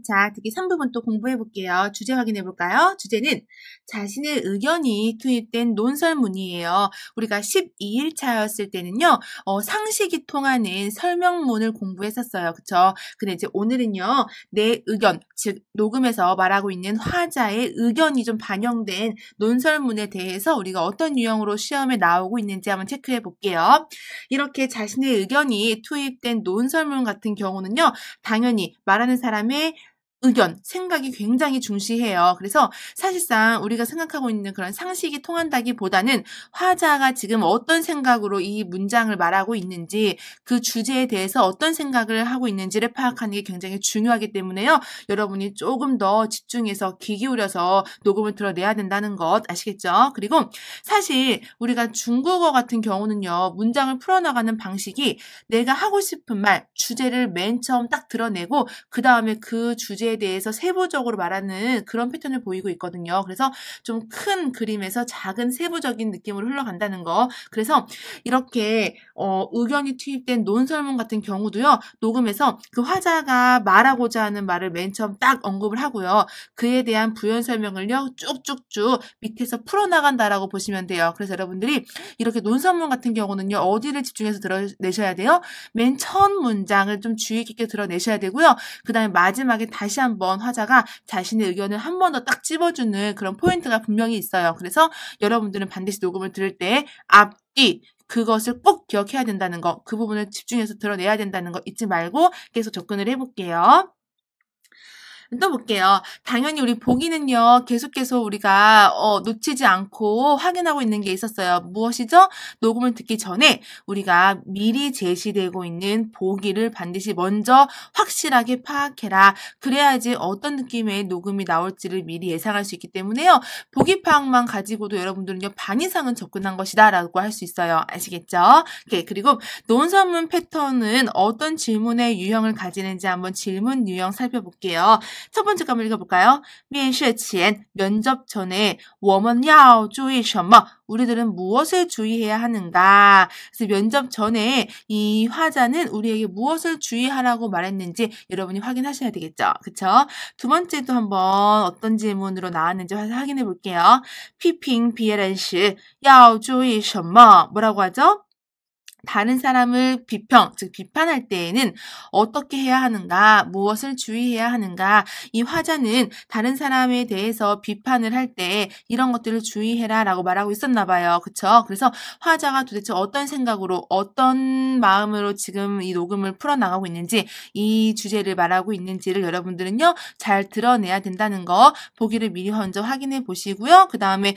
자, 특히 3부분 또 공부해 볼게요. 주제 확인해 볼까요? 주제는 자신의 의견이 투입된 논설문이에요. 우리가 12일차였을 때는요, 상식이 통하는 설명문을 공부했었어요. 그쵸? 근데 이제 오늘은요, 내 의견, 즉, 녹음에서 말하고 있는 화자의 의견이 좀 반영된 논설문에 대해서 우리가 어떤 유형으로 시험에 나오고 있는지 한번 체크해 볼게요. 이렇게 자신의 의견이 투입된 논설문 같은 경우는요, 당연히 말하는 사람의 의견, 생각이 굉장히 중시해요. 그래서 사실상 우리가 생각하고 있는 그런 상식이 통한다기보다는 화자가 지금 어떤 생각으로 이 문장을 말하고 있는지 그 주제에 대해서 어떤 생각을 하고 있는지를 파악하는 게 굉장히 중요하기 때문에요. 여러분이 조금 더 집중해서 귀 기울여서 녹음을 들어내야 된다는 것 아시겠죠? 그리고 사실 우리가 중국어 같은 경우는요. 문장을 풀어나가는 방식이 내가 하고 싶은 말, 주제를 맨 처음 딱 드러내고 그 다음에 그 주제에 대해서 세부적으로 말하는 그런 패턴을 보이고 있거든요. 그래서 좀 큰 그림에서 작은 세부적인 느낌으로 흘러간다는 거. 그래서 이렇게 의견이 투입된 논설문 같은 경우도요. 녹음에서 그 화자가 말하고자 하는 말을 맨 처음 딱 언급을 하고요. 그에 대한 부연 설명을요. 쭉쭉쭉 밑에서 풀어나간다라고 보시면 돼요. 그래서 여러분들이 이렇게 논설문 같은 경우는요. 어디를 집중해서 드러내셔야 돼요? 맨 첫 문장을 좀 주의 깊게 드러내셔야 되고요. 그 다음에 마지막에 다시 한번 화자가 자신의 의견을 한 번 더 딱 찝어주는 그런 포인트가 분명히 있어요. 그래서 여러분들은 반드시 녹음을 들을 때 앞뒤 그것을 꼭 기억해야 된다는 거, 그 부분을 집중해서 드러내야 된다는 거 잊지 말고 계속 접근을 해볼게요. 또 볼게요. 당연히 우리 보기는요. 계속해서 우리가 놓치지 않고 확인하고 있는 게 있었어요. 무엇이죠? 녹음을 듣기 전에 우리가 미리 제시되고 있는 보기를 반드시 먼저 확실하게 파악해라. 그래야지 어떤 느낌의 녹음이 나올지를 미리 예상할 수 있기 때문에요. 보기 파악만 가지고도 여러분들은요. 반 이상은 접근한 것이다 라고 할 수 있어요. 아시겠죠? 오케이. 그리고 논설문 패턴은 어떤 질문의 유형을 가지는지 한번 질문 유형 살펴볼게요. 첫 번째 거 한번 읽어볼까요? 面试前, 면접 전에 我们要注意什么? 우리들은 무엇을 주의해야 하는가? 그래서 면접 전에 이 화자는 우리에게 무엇을 주의하라고 말했는지 여러분이 확인하셔야 되겠죠? 그쵸? 두 번째도 한번 어떤 질문으로 나왔는지 확인해 볼게요. 批评别人时要注意什么? 뭐라고 하죠? 다른 사람을 비평, 즉 비판할 때에는 어떻게 해야 하는가, 무엇을 주의해야 하는가, 이 화자는 다른 사람에 대해서 비판을 할 때 이런 것들을 주의해라 라고 말하고 있었나 봐요. 그쵸? 그래서 화자가 도대체 어떤 생각으로, 어떤 마음으로 지금 이 녹음을 풀어나가고 있는지, 이 주제를 말하고 있는지를 여러분들은요, 잘 드러내야 된다는 거, 보기를 미리 먼저 확인해 보시고요. 그 다음에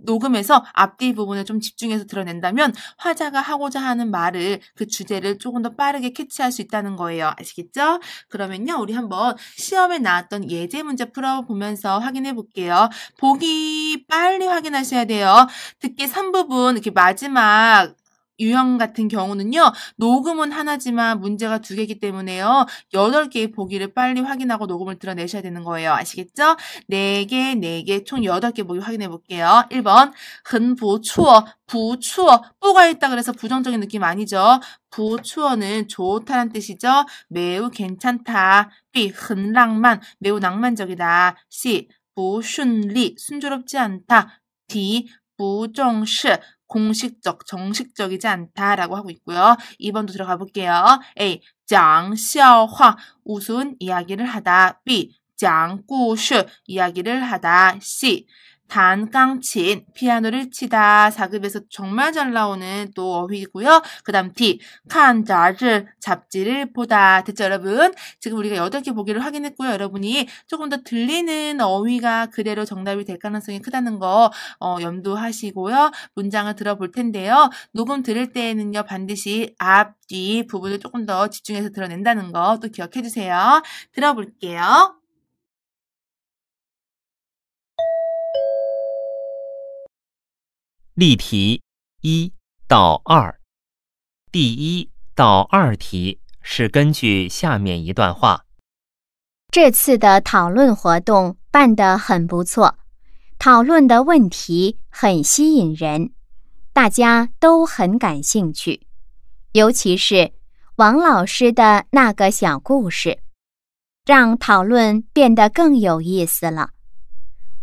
녹음에서 앞뒤 부분을 좀 집중해서 드러낸다면 화자가 하고자 하는 말을, 그 주제를 조금 더 빠르게 캐치할 수 있다는 거예요. 아시겠죠? 그러면요, 우리 한번 시험에 나왔던 예제 문제 풀어보면서 확인해 볼게요. 보기 빨리 확인하셔야 돼요. 듣기 3부분, 이렇게 마지막 유형 같은 경우는요. 녹음은 하나지만 문제가 2개이기 때문에요. 8개의 보기를 빨리 확인하고 녹음을 드러내셔야 되는 거예요. 아시겠죠? 4개, 총 8개 보기 확인해 볼게요. 1번, 很不错, 不错, 뿌가 있다 그래서 부정적인 느낌 아니죠? 不错는 좋다란 뜻이죠? 매우 괜찮다. B, 很浪漫, 매우 낭만적이다. C, 不顺利, 순조롭지 않다. D, 不重视, 공식적, 정식적이지 않다라고 하고 있고요. 2번도 들어가 볼게요. A, 讲笑话, 우스운 이야기를 하다. B, 讲故事, 이야기를 하다. C, 弹钢琴, 피아노를 치다. 4급에서 정말 잘 나오는 또 어휘고요. 그 다음 D, 看杂志, 잡지를 보다. 됐죠, 여러분? 지금 우리가 8개 보기를 확인했고요. 여러분이 조금 더 들리는 어휘가 그대로 정답이 될 가능성이 크다는 거 염두하시고요. 문장을 들어볼 텐데요. 녹음 들을 때에는요. 반드시 앞, 뒤 부분을 조금 더 집중해서 드러낸다는 거 또 기억해 주세요. 들어볼게요. 例题1到2，第1到2题是根据下面一段话。这次的讨论活动办得很不错，讨论的问题很吸引人，大家都很感兴趣，尤其是王老师的那个小故事。让讨论变得更有意思了。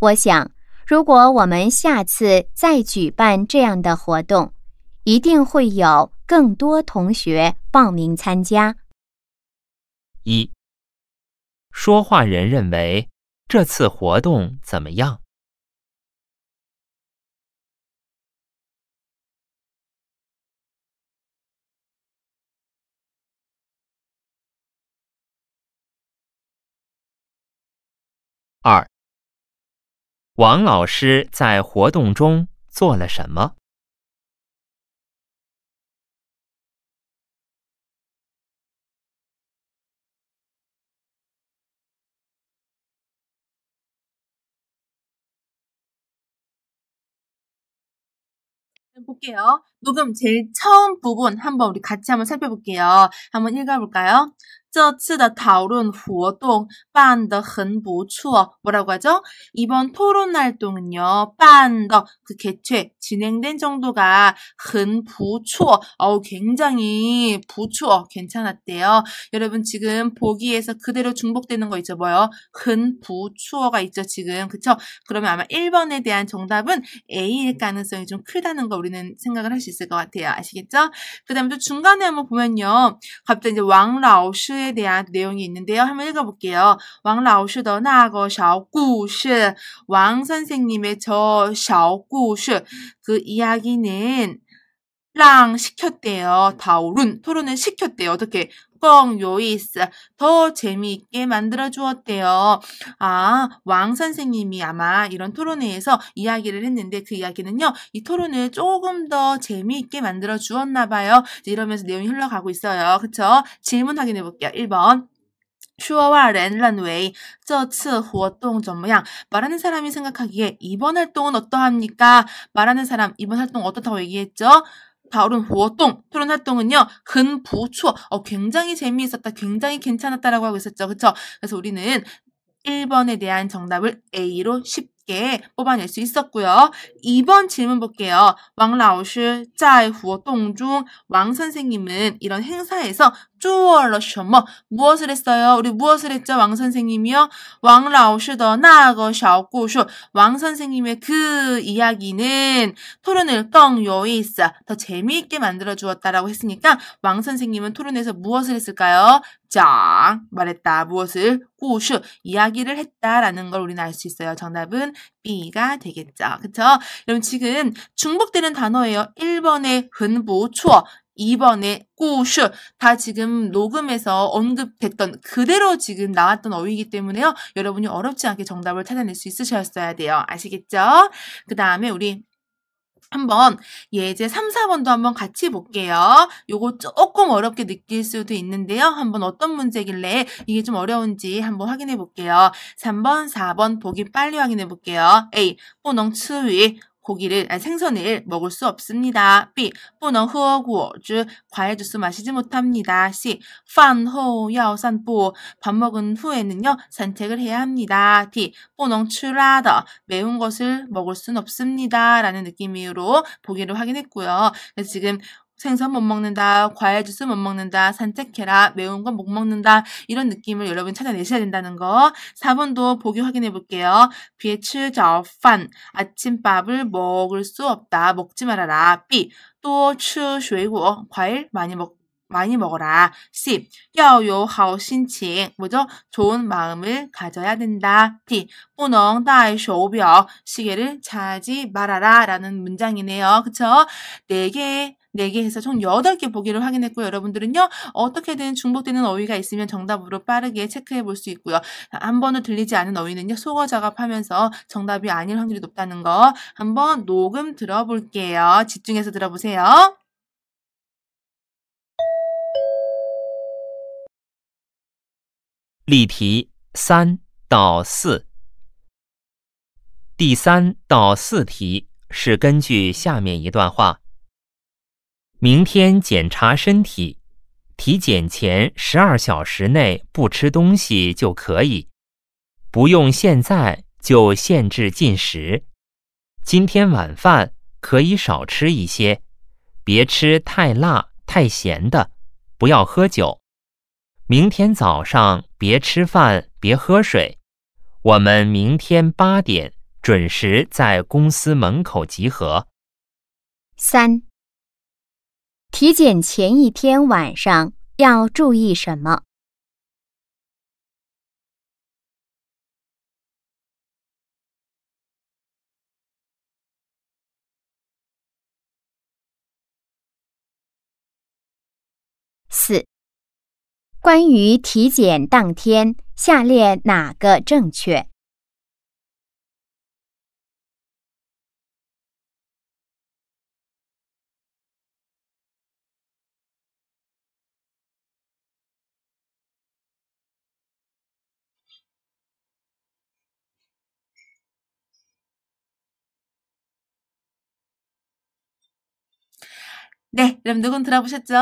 我想，如果我们下次再举办这样的活动，一定会有更多同学报名参加。1. 说话人认为这次活动怎么样？ 2. 王老师在活动中做了什么？ 볼게요. 녹음 제일 처음 부분 한번 우리 같이 한번 살펴볼게요. 한번 읽어볼까요? 这次的讨论活动办得很不错. 뭐라고 하죠? 이번 토론 활동은요, 办的 그 개최, 진행된 정도가 很不错, 굉장히 不错, 괜찮았대요. 여러분 지금 보기에서 그대로 중복되는 거 있죠? 뭐요? 很不错가 있죠, 지금. 그쵸? 그러면 아마 1번에 대한 정답은 A일 가능성이 좀 크다는 거 우리는 생각을 할 수 있을 것 같아요. 아시겠죠? 그 다음에 또 중간에 한번 보면요. 갑자기 이제 왕老师에 대한 내용이 있는데요. 한번 읽어볼게요. 왕老师的那个小故事, 왕 선생님의 저 小故事, 그 이야기는 랑 시켰대요. 토론을 시켰대요. 어떻게? 更有意思, 더 재미있게 만들어 주었대요. 왕 선생님이 아마 이런 토론회에서 이야기를 했는데 그 이야기는요, 이 토론을 조금 더 재미있게 만들어 주었나 봐요. 이러면서 내용이 흘러가고 있어요. 그쵸? 질문 확인해 볼게요. 1번. 说话人认为这次活动怎么样? 말하는 사람이 생각하기에 이번 활동은 어떠합니까? 말하는 사람 이번 활동 어떻다고 얘기했죠? 토론 활동은요, 很不错, 굉장히 재미있었다, 굉장히 괜찮았다라고 하고 있었죠. 그쵸? 그래서 우리는 1번에 대한 정답을 A로 쉽게 뽑아낼 수 있었고요. 2번 질문 볼게요. 왕老师在活动中, 왕 선생님은 이런 행사에서 做了什么? 무엇을 했어요? 우리 무엇을 했죠? 왕 선생님이요? 王老师的那个小故事, 왕 선생님의 그 이야기는 토론을 更有意思, 더 재미있게 만들어 주었다라고 했으니까 왕 선생님은 토론에서 무엇을 했을까요? 말했다. 무엇을? 故事, 이야기를 했다라는 걸 우리는 알 수 있어요. 정답은 B가 되겠죠. 그쵸? 여러분 지금 중복되는 단어예요. 1번에 很不错, 2번에 故事, 다 지금 녹음에서 언급됐던 그대로 지금 나왔던 어휘이기 때문에요. 여러분이 어렵지 않게 정답을 찾아낼 수 있으셨어야 돼요. 아시겠죠? 그 다음에 우리 한번 예제 3, 4번도 한번 같이 볼게요. 요거 조금 어렵게 느낄 수도 있는데요. 한번 어떤 문제길래 이게 좀 어려운지 한번 확인해 볼게요. 3번, 4번 보기 빨리 확인해 볼게요. A. 不能吃鱼. 생선을 먹을 수 없습니다. B. 不能喝果汁. 과일 주스 마시지 못합니다. C. 饭后要散步. 밥 먹은 후에는요, 산책을 해야 합니다. D. 不能吃辣的. 매운 것을 먹을 수는 없습니다. 라는 느낌으로 보기를 확인했고요. 그래서 지금 생선 못 먹는다, 과일 주스 못 먹는다, 산책해라, 매운 건 못 먹는다, 이런 느낌을 여러분 찾아내셔야 된다는 거. 4번도 보기 확인해 볼게요. 비에 吃早饭, 아침밥을 먹을 수 없다, 먹지 말아라. B. 多吃水果, 과일 많이 먹어라. C. 要有好心情, 뭐죠? 좋은 마음을 가져야 된다. D. 不能戴手表, 시계를 차지 말아라. 라는 문장이네요. 그쵸? 4개 해서 총 8개 보기를 확인했고요. 여러분들은요, 어떻게든 중복되는 어휘가 있으면 정답으로 빠르게 체크해 볼 수 있고요. 한 번도 들리지 않은 어휘는요, 속어 작업하면서 정답이 아닐 확률이 높다는 거 한번 녹음 들어볼게요. 집중해서 들어보세요. 例题3到4，第3到4题是根据下面一段话。明天检查身体，体检前12小时内不吃东西就可以，不用现在就限制进食。今天晚饭可以少吃一些，别吃太辣太咸的，不要喝酒。明天早上别吃饭，别喝水。我们明天8点准时在公司门口集合。3. 体检前一天晚上要注意什么？4. 关于体检当天，下列哪个正确네, 여러분 녹음 들어보셨죠?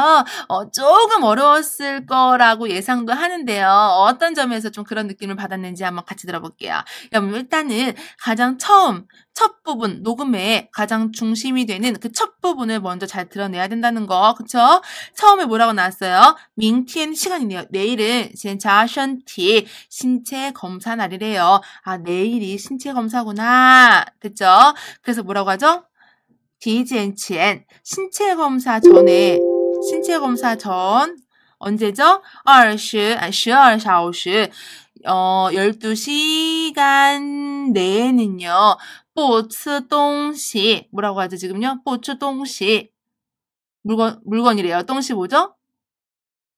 조금 어려웠을 거라고 예상도 하는데요. 어떤 점에서 좀 그런 느낌을 받았는지 한번 같이 들어볼게요. 여러분 일단은 가장 첫 부분, 녹음의 가장 중심이 되는 그 첫 부분을 먼저 잘 드러내야 된다는 거, 그쵸? 처음에 뭐라고 나왔어요? 明天 시간이네요. 내일은 检查身体 신체 검사 날이래요. 아, 내일이 신체 검사구나. 그쵸? 그래서 뭐라고 하죠? 体检前 신체 검사 전에 신체 검사 전 언제죠? 12小时 12시간 내에는요. 不吃东西 뭐라고 하죠 지금요? 不吃东西 물건이래요. 东西 뭐죠?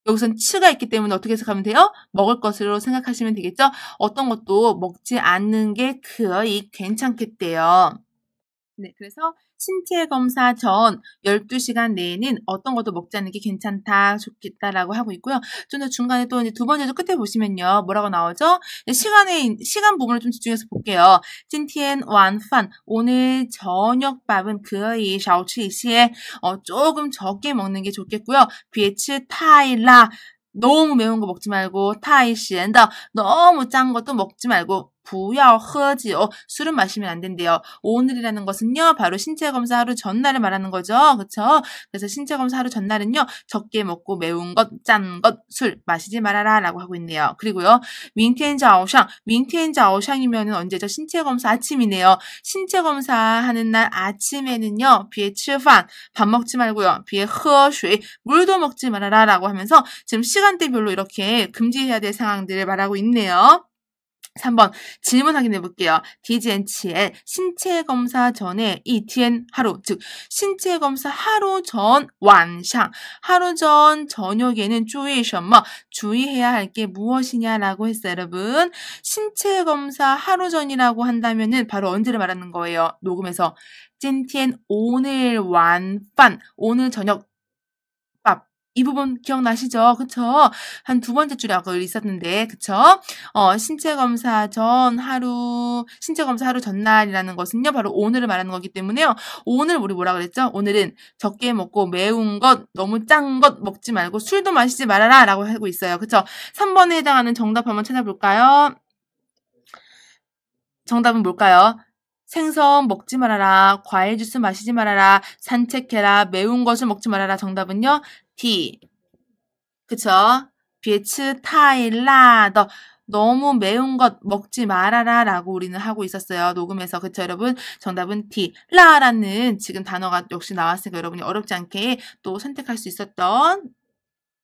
여기선 치가 있기 때문에 어떻게 해석하면 돼요? 먹을 것으로 생각하시면 되겠죠? 어떤 것도 먹지 않는 게 거의 괜찮겠대요. 네, 그래서 신체 검사 전 12시간 내에는 어떤 것도 먹지 않는 게 괜찮다, 좋겠다라고 하고 있고요. 좀 더 중간에 또 이제 두 번째도 끝에 보시면요. 뭐라고 나오죠? 시간 부분을 좀 집중해서 볼게요. 今天晚饭 오늘 저녁밥은 可以少吃一些 조금 적게 먹는 게 좋겠고요. 别吃太辣 너무 매운 거 먹지 말고 太咸的 너무 짠 것도 먹지 말고 不要喝酒 술은 마시면 안 된대요. 오늘이라는 것은요. 바로 신체 검사 하루 전날을 말하는 거죠. 그쵸? 그래서 신체 검사 하루 전날은요. 적게 먹고 매운 것, 짠 것, 술 마시지 말아라 라고 하고 있네요. 그리고요. 明天早上 이면은 언제죠? 신체 검사 아침이네요. 신체 검사 하는 날 아침에는요. 别吃饭 밥 먹지 말고요. 别喝水 물도 먹지 말아라 라고 하면서 지금 시간대별로 이렇게 금지해야 될 상황들을 말하고 있네요. 3번 질문 확인해 볼게요. 体检前 신체 검사 전에 一天 하루 즉 신체 검사 하루 전晚上 하루 전 저녁에는 注意什么 주의해야 할 게 무엇이냐라고 했어요. 여러분 신체 검사 하루 전이라고 한다면은 바로 언제를 말하는 거예요. 녹음에서 今天 오늘 晚饭 오늘 저녁 이 부분 기억나시죠? 그쵸? 한 두 번째 줄에 아까 있었는데, 그쵸? 신체 검사 하루 전날이라는 것은요, 바로 오늘을 말하는 거기 때문에요. 오늘 우리 뭐라 그랬죠? 오늘은 적게 먹고 매운 것, 너무 짠 것 먹지 말고 술도 마시지 말아라 라고 하고 있어요. 그쵸? 3번에 해당하는 정답 한번 찾아볼까요? 정답은 뭘까요? 생선 먹지 말아라, 과일 주스 마시지 말아라, 산책해라, 매운 것을 먹지 말아라. 정답은요? D. 그쵸? 别吃太辣的 너무 매운 것 먹지 말아라 라고 우리는 하고 있었어요. 녹음에서. 그쵸 여러분? 정답은 D. 라라는 지금 단어가 역시 나왔으니까 여러분이 어렵지 않게 또 선택할 수 있었던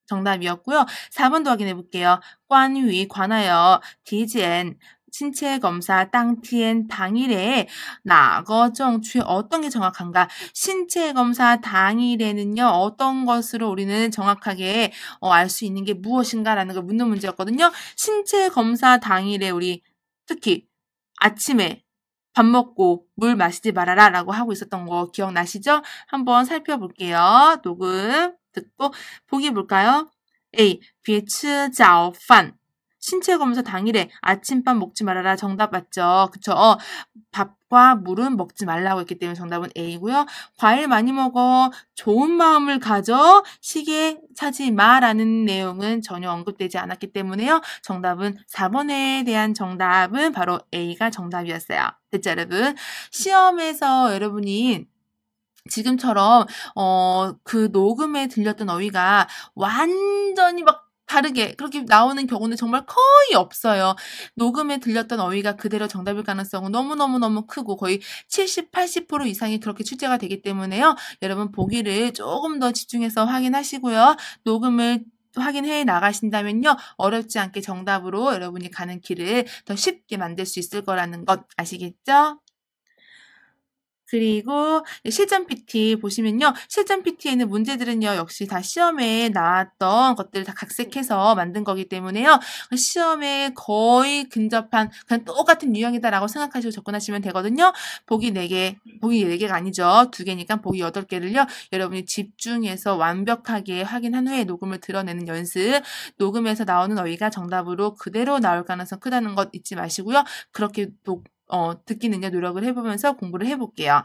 정답이었고요. 4번도 확인해 볼게요. 关于 관하여 体检 신체 검사 당일에 나거정취 어떤 게 정확한가? 신체 검사 당일에는요. 어떤 것으로 우리는 정확하게 알 수 있는 게 무엇인가라는 걸 묻는 문제였거든요. 신체 검사 당일에 우리 특히 아침에 밥 먹고 물 마시지 말아라 라고 하고 있었던 거 기억나시죠? 한번 살펴볼게요. 녹음 듣고 보기 볼까요? A. 别吃早饭 신체 검사 당일에 아침밥 먹지 말아라. 정답 맞죠? 그쵸? 밥과 물은 먹지 말라고 했기 때문에 정답은 A고요. 과일 많이 먹어. 좋은 마음을 가져. 시계 차지 마라는 내용은 전혀 언급되지 않았기 때문에요. 정답은 4번에 대한 정답은 바로 A가 정답이었어요. 됐죠, 여러분? 시험에서 여러분이 지금처럼 그 녹음에 들렸던 어휘가 완전히 막 다르게 그렇게 나오는 경우는 정말 거의 없어요. 녹음에 들렸던 어휘가 그대로 정답일 가능성은 너무너무너무 크고 거의 70, 80% 이상이 그렇게 출제가 되기 때문에요. 여러분 보기를 조금 더 집중해서 확인하시고요. 녹음을 확인해 나가신다면요. 어렵지 않게 정답으로 여러분이 가는 길을 더 쉽게 만들 수 있을 거라는 것 아시겠죠? 그리고 실전 PT 보시면요. 실전 PT에는 문제들은요. 역시 다 시험에 나왔던 것들을 다 각색해서 만든 거기 때문에요. 시험에 거의 근접한 그냥 똑같은 유형이다라고 생각하시고 접근하시면 되거든요. 보기 4개가 아니죠. 2개니까 보기 8개를요. 여러분이 집중해서 완벽하게 확인한 후에 녹음을 드러내는 연습. 녹음에서 나오는 어휘가 정답으로 그대로 나올 가능성 크다는 것 잊지 마시고요. 그렇게 듣기 능력 노력을 해보면서 공부를 해볼게요.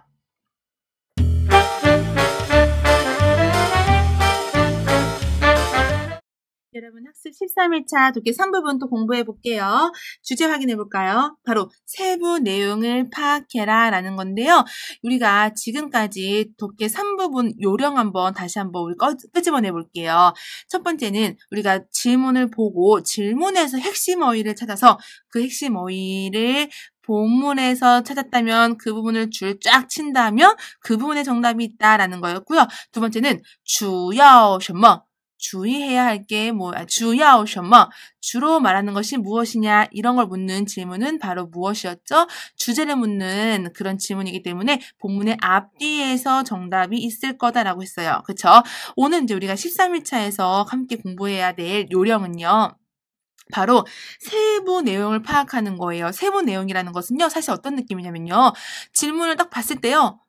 여러분 학습 13일차 독해 3부분 또 공부해볼게요. 주제 확인해볼까요? 바로 세부 내용을 파악해라 라는 건데요. 우리가 지금까지 독해 3부분 요령 다시 한번 우리 끄집어내볼게요. 첫 번째는 우리가 질문을 보고 질문에서 핵심 어휘를 찾아서 그 핵심 어휘를 본문에서 찾았다면 그 부분을 줄 쫙 친다면 그 부분에 정답이 있다라는 거였고요. 두 번째는 주요 什么 주의해야 할 게 주요 什么 주로 말하는 것이 무엇이냐 이런 걸 묻는 질문은 바로 무엇이었죠? 주제를 묻는 그런 질문이기 때문에 본문의 앞뒤에서 정답이 있을 거다라고 했어요. 그렇죠? 오늘 이제 우리가 13일차에서 함께 공부해야 될 요령은요. 바로 세부 내용을 파악하는 거예요. 세부 내용이라는 것은요. 사실 어떤 느낌이냐면요. 질문을 딱 봤을 때요.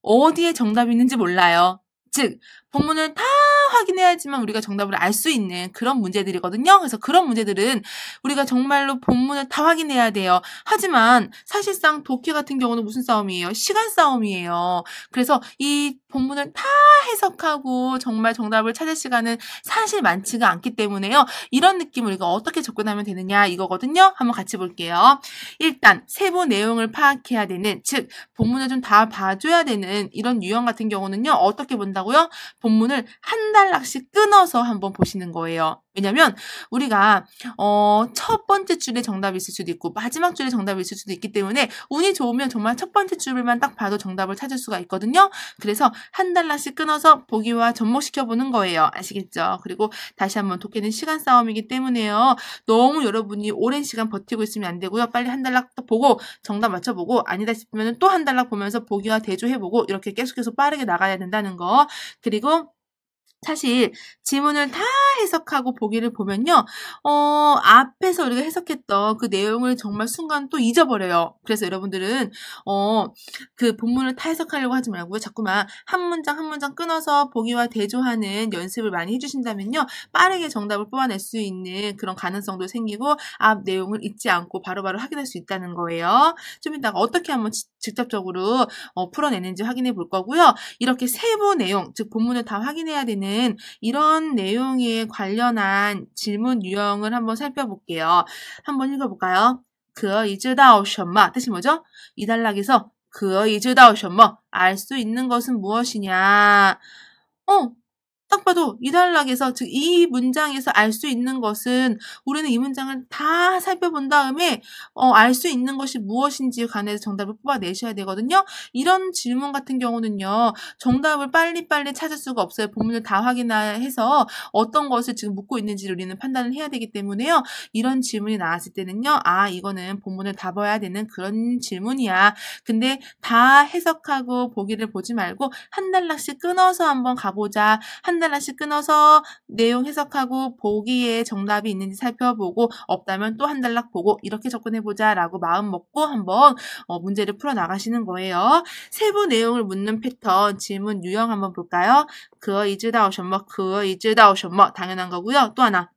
어디에 정답이 있는지 몰라요. 즉 본문을 다 확인해야지만 우리가 정답을 알 수 있는 그런 문제들이거든요. 그래서 그런 문제들은 우리가 정말로 본문을 다 확인해야 돼요. 하지만 사실상 독해 같은 경우는 무슨 싸움이에요? 시간 싸움이에요. 그래서 이 본문을 다 해석하고 정말 정답을 찾을 시간은 사실 많지가 않기 때문에요. 이런 느낌을 우리가 어떻게 접근하면 되느냐 이거거든요. 한번 같이 볼게요. 일단 세부 내용을 파악해야 되는, 즉 본문을 좀 다 봐줘야 되는 이런 유형 같은 경우는요. 어떻게 본다고요? 본문을 한 단락씩 끊어서 한번 보시는 거예요. 왜냐면 우리가 첫 번째 줄에 정답이 있을 수도 있고 마지막 줄에 정답이 있을 수도 있기 때문에 운이 좋으면 정말 첫 번째 줄만 딱 봐도 정답을 찾을 수가 있거든요. 그래서 한 단락씩 끊어서 보기와 접목시켜보는 거예요. 아시겠죠? 그리고 다시 한번 독해는 시간 싸움이기 때문에요. 너무 여러분이 오랜 시간 버티고 있으면 안 되고요. 빨리 한 단락 딱 보고 정답 맞춰보고 아니다 싶으면 또 한 단락 보면서 보기와 대조해보고 이렇게 계속해서 빠르게 나가야 된다는 거. 그리고 사실 지문을 다 해석하고 보기를 보면요. 앞에서 우리가 해석했던 그 내용을 정말 순간 또 잊어버려요. 그래서 여러분들은 그 본문을 다 해석하려고 하지 말고요. 자꾸만 한 문장 한 문장 끊어서 보기와 대조하는 연습을 많이 해주신다면요. 빠르게 정답을 뽑아낼 수 있는 그런 가능성도 생기고 앞 내용을 잊지 않고 바로바로 확인할 수 있다는 거예요. 좀 이따가 어떻게 한번 직접적으로 풀어내는지 확인해 볼 거고요. 이렇게 세부 내용, 즉 본문을 다 확인해야 되는 이런 내용에 관련한 질문 유형을 한번 살펴볼게요. 한번 읽어볼까요? 可以知道什么 뜻이 뭐죠? 이 단락에서 可以知道什么 알 수 있는 것은 무엇이냐? 딱 봐도 이 단락에서, 즉 이 문장에서 알 수 있는 것은 우리는 이 문장을 다 살펴본 다음에 알 수 있는 것이 무엇인지에 관해서 정답을 뽑아내셔야 되거든요. 이런 질문 같은 경우는요. 정답을 빨리빨리 찾을 수가 없어요. 본문을 다 확인해서 어떤 것을 지금 묻고 있는지를 우리는 판단을 해야 되기 때문에요. 이런 질문이 나왔을 때는요. 이거는 본문을 다 봐야 되는 그런 질문이야. 근데 다 해석하고 보기를 보지 말고 한 단락씩 끊어서 한번 가보자. 한 단락씩 끊어서 내용 해석하고 보기에 정답이 있는지 살펴보고 없다면 또 한 단락 보고 이렇게 접근해보자 라고 마음 먹고 한번 문제를 풀어나가시는 거예요. 세부 내용을 묻는 패턴, 질문 유형 한번 볼까요? 可以知道什么可以知道什么 당연한 거고요. 또 하나.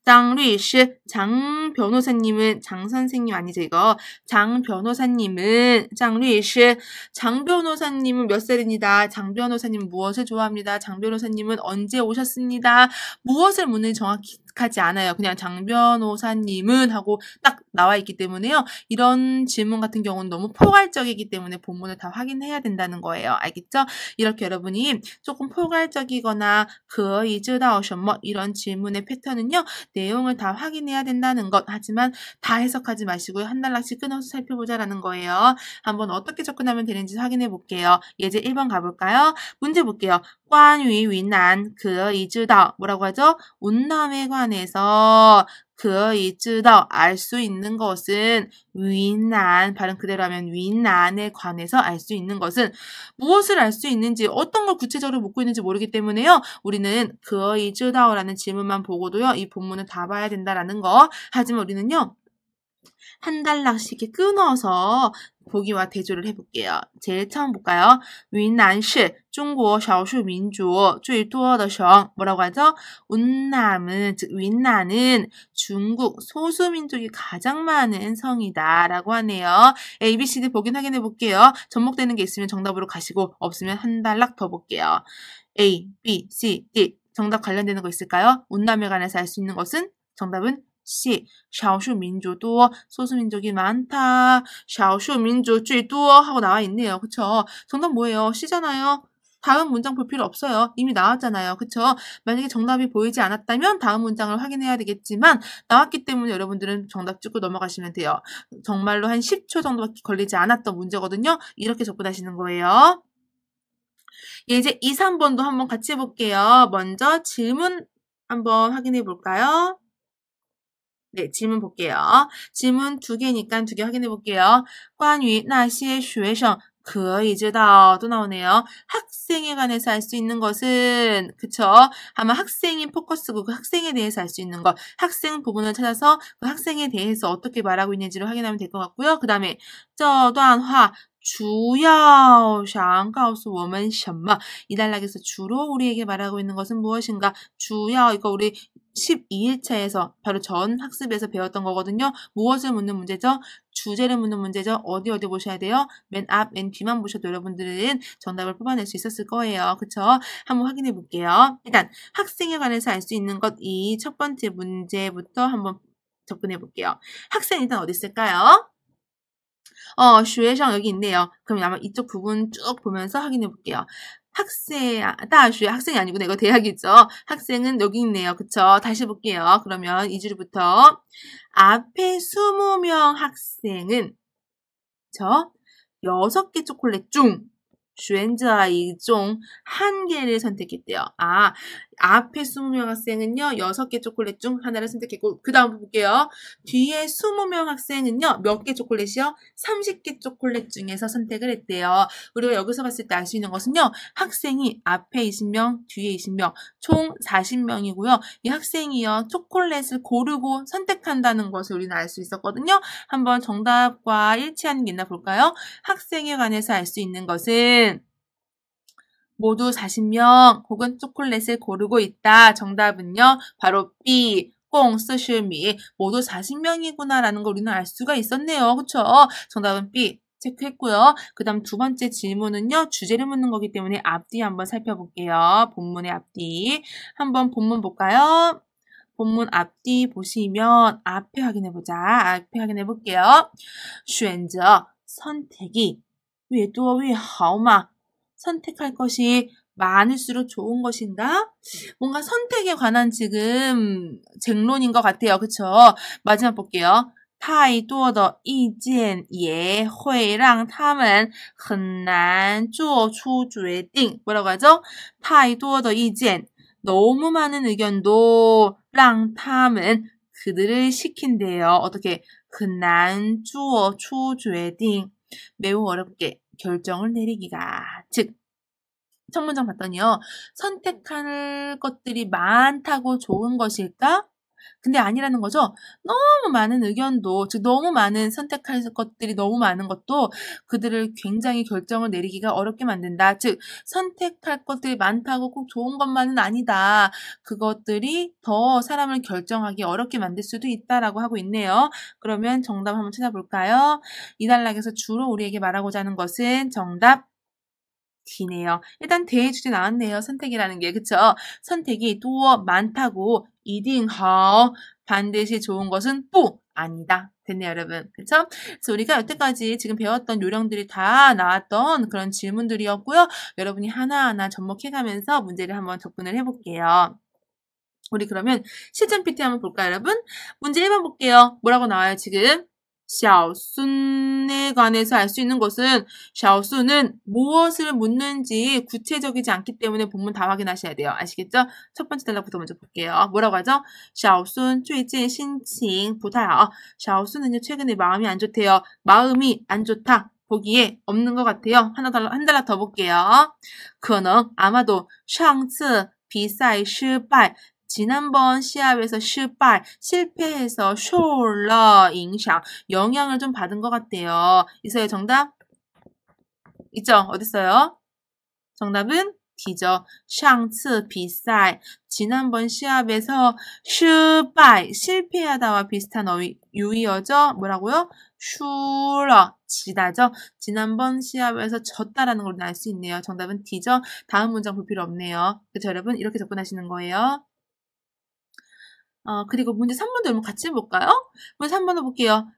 장律师, 장 변호사님은, 장 선생님 아니죠 이거. 장 변호사님은, 장律师, 장 변호사님은 몇 살입니다. 장 변호사님은 무엇을 좋아합니다. 장 변호사님은 언제 오셨습니다. 무엇을 묻는지 정확히 정직하지 않아요. 그냥 장 변호사님은 하고 딱 나와 있기 때문에요. 이런 질문 같은 경우는 너무 포괄적이기 때문에 본문을 다 확인해야 된다는 거예요. 알겠죠? 이렇게 여러분이 조금 포괄적이거나 可以知道什么 이런 질문의 패턴은요. 내용을 다 확인해야 된다는 것. 하지만 다 해석하지 마시고요. 한 단락씩 끊어서 살펴보자라는 거예요. 한번 어떻게 접근하면 되는지 확인해 볼게요. 예제 1번 가볼까요? 문제 볼게요. 关于云南可以知道 뭐라고 하죠? 운남에 관해서 可以知道 알 수 있는 것은 위난 발음 그대로 하면 위난에 관해서 알 수 있는 것은 무엇을 알 수 있는지 어떤 걸 구체적으로 묻고 있는지 모르기 때문에요. 우리는 可以知道라는 질문만 보고도요. 이 본문을 다 봐야 된다라는 거. 하지만 우리는요. 한 단락씩 끊어서 보기와 대조를 해볼게요. 제일 처음 볼까요? 위난시 중국 少数民族最多的省 뭐라고 하죠? 운남은 즉 윈난은 중국 소수민족이 가장 많은 성이다 라고 하네요. A, B, C, D 보긴 확인해 볼게요. 접목되는 게 있으면 정답으로 가시고 없으면 한 단락 더 볼게요. A, B, C, D 정답 관련되는 거 있을까요? 운남에 관해서 알 수 있는 것은 정답은 C. 少数民族多 소수민족이 많다. 少数民族最多 하고 나와 있네요. 그쵸? 정답 뭐예요? C잖아요. 다음 문장 볼 필요 없어요. 이미 나왔잖아요. 그쵸? 만약에 정답이 보이지 않았다면 다음 문장을 확인해야 되겠지만 나왔기 때문에 여러분들은 정답 찍고 넘어가시면 돼요. 정말로 한 10초 정도밖에 걸리지 않았던 문제거든요. 이렇게 접근하시는 거예요. 예제 2, 3번도 한번 같이 해볼게요. 먼저 질문 한번 확인해 볼까요? 네, 질문 볼게요. 질문 2개니까 2개 확인해 볼게요. 关于那些学生可以知道또 나오네요. 학생에 관해서 알 수 있는 것은 그쵸? 아마 학생이 포커스고 그 학생에 대해서 알 수 있는 것 학생 부분을 찾아서 그 학생에 대해서 어떻게 말하고 있는지를 확인하면 될 것 같고요. 그 다음에 这段话主要想告诉我们什么? 이 단락에서 주로 우리에게 말하고 있는 것은 무엇인가? 주요 이거 우리 12일차에서 바로 전 학습에서 배웠던 거거든요. 무엇을 묻는 문제죠? 주제를 묻는 문제죠. 어디 보셔야 돼요? 맨 앞, 맨 뒤만 보셔도 여러분들은 정답을 뽑아낼 수 있었을 거예요. 그쵸? 한번 확인해 볼게요. 일단 학생에 관해서 알 수 있는 것 이 첫 번째 문제부터 한번 접근해 볼게요. 학생 일단 어디 있을까요? 学生 여기 있네요. 그럼 아마 이쪽 부분 쭉 보면서 확인해 볼게요. 학생, 다시 학생이 아니구나. 이거 대학이죠. 학생은 여기 있네요. 그쵸? 다시 볼게요. 그러면 이 줄부터 앞에 20명 학생은 저 6개 초콜릿 중 选择一种 한 개를 선택했대요. 아, 앞에 20명 학생은요. 6개 초콜릿 중 하나를 선택했고 그 다음 볼게요. 뒤에 20명 학생은요. 몇 개 초콜릿이요? 30개 초콜릿 중에서 선택을 했대요. 우리가 여기서 봤을 때 알 수 있는 것은요. 학생이 앞에 20명, 뒤에 20명, 총 40명이고요. 이 학생이요. 초콜릿을 고르고 선택한다는 것을 우리는 알 수 있었거든요. 한번 정답과 일치하는 게 있나 볼까요? 학생에 관해서 알 수 있는 것은 모두 40명 혹은 초콜릿을 고르고 있다. 정답은요. 바로 B. 共 40미 모두 40명이구나 라는 걸 우리는 알 수가 있었네요. 그쵸? 정답은 B. 체크했고요. 그 다음 두 번째 질문은요. 주제를 묻는 거기 때문에 앞뒤 한번 살펴볼게요. 본문의 앞뒤. 한번 본문 볼까요? 본문 앞뒤 보시면 앞에 확인해보자. 앞에 확인해볼게요. 选择 선택이 越多越好嘛 선택할 것이 많을수록 좋은 것인가? 뭔가 선택에 관한 지금 쟁론인 것 같아요. 그쵸? 마지막 볼게요. 太多的意见也会让他们很难做出决定 뭐라고 하죠? 太多的意见 너무 많은 의견도 让他们 그들을 시킨대요. 어떻게? 很难做出决定 매우 어렵게 결정을 내리기가. 즉, 첫 문장 봤더니요. 선택할 것들이 많다고 좋은 것일까? 근데 아니라는 거죠. 너무 많은 의견도, 즉 너무 많은 선택할 것들이 너무 많은 것도 그들을 굉장히 결정을 내리기가 어렵게 만든다. 즉 선택할 것들이 많다고 꼭 좋은 것만은 아니다. 그것들이 더 사람을 결정하기 어렵게 만들 수도 있다라고 하고 있네요. 그러면 정답 한번 찾아볼까요? 이 단락에서 주로 우리에게 말하고자 하는 것은 정답 D네요. 일단 대주제 나왔네요. 선택이라는 게. 그쵸? 선택이 또 많다고 이딩好 반드시 좋은 것은 不 아니다. 됐네요, 여러분. 그쵸? 그래서 우리가 여태까지 지금 배웠던 요령들이 다 나왔던 그런 질문들이었고요. 여러분이 하나하나 접목해가면서 문제를 한번 접근을 해볼게요. 우리 그러면 실전 PT 한번 볼까요, 여러분? 문제 1번 볼게요. 뭐라고 나와요, 지금? 小순에 관해서 알 수 있는 것은 小순은 무엇을 묻는지 구체적이지 않기 때문에 본문 다 확인하셔야 돼요. 아시겠죠? 첫 번째 단락부터 먼저 볼게요. 뭐라고 하죠? 小순最近心情不太好. 小순은요, 최근에 마음이 안 좋대요. 마음이 안 좋다. 보기에 없는 것 같아요. 한 단락 더 볼게요. 可能 아마도 上次比赛失败 지난번 시합에서 실패해서 受了影响 영향을 좀 받은 것 같대요. 있어요, 정답? 있죠? 어딨어요? 정답은 D죠. 上次比赛 지난번 시합에서 失败 실패하다와 비슷한 유의어죠? 뭐라고요? 输了 지다죠? 지난번 시합에서 졌다라는 걸 알 수 있네요. 정답은 D죠? 다음 문장 볼 필요 없네요. 그렇죠, 여러분? 이렇게 접근하시는 거예요. 그리고 문제 3번도 여러분 같이 해볼까요? 문제 3번도 볼게요.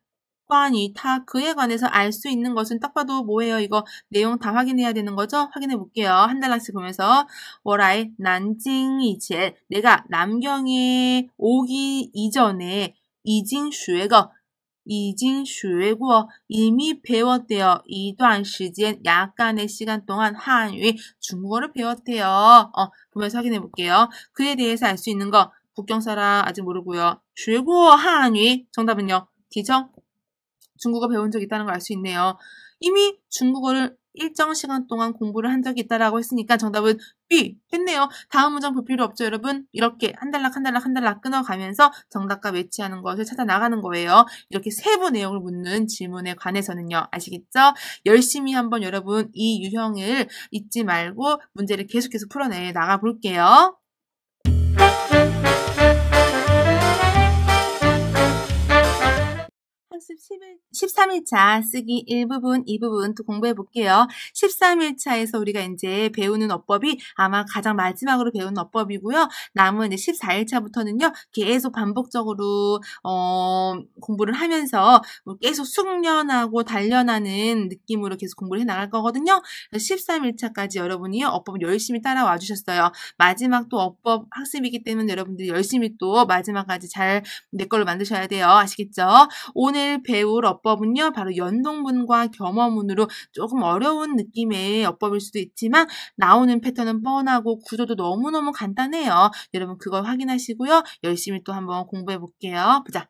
관이 타 그에 관해서 알 수 있는 것은 딱 봐도 뭐예요? 이거 내용 다 확인해야 되는 거죠? 확인해 볼게요. 한 단락씩 보면서 我来南京以前 내가 남경에 오기 이전에 已经学过 이미 배웠대요. 一段时间 약간의 시간 동안 한유 중국어를 배웠대요. 보면서 확인해 볼게요. 그에 대해서 알 수 있는 거 국경사라 아직 모르고요. 学过 한유 정답은요. D죠? 중국어 배운 적 있다는 걸 알 수 있네요. 이미 중국어를 일정 시간 동안 공부를 한 적이 있다라고 했으니까 정답은 B 했네요. 다음 문장 볼 필요 없죠, 여러분? 이렇게 한 단락 끊어가면서 정답과 매치하는 것을 찾아 나가는 거예요. 이렇게 세부 내용을 묻는 질문에 관해서는요. 아시겠죠? 열심히 한번 여러분 이 유형을 잊지 말고 문제를 계속해서 풀어내 나가 볼게요. 학습 13일차 쓰기 1부분, 2부분 또 공부해 볼게요. 13일차에서 우리가 이제 배우는 어법이 아마 가장 마지막으로 배우는 어법이고요. 남은 이제 14일차부터는요. 계속 반복적으로 공부를 하면서 계속 숙련하고 단련하는 느낌으로 계속 공부를 해 나갈 거거든요. 13일차까지 여러분이 어법을 열심히 따라와 주셨어요. 마지막 또 어법 학습이기 때문에 여러분들이 열심히 또 마지막까지 잘 내 걸로 만드셔야 돼요. 아시겠죠? 오늘 배울 어법은요. 바로 연동문과 겸어문으로 조금 어려운 느낌의 어법일 수도 있지만 나오는 패턴은 뻔하고 구조도 너무너무 간단해요. 여러분 그걸 확인하시고요. 열심히 또 한번 공부해 볼게요. 보자.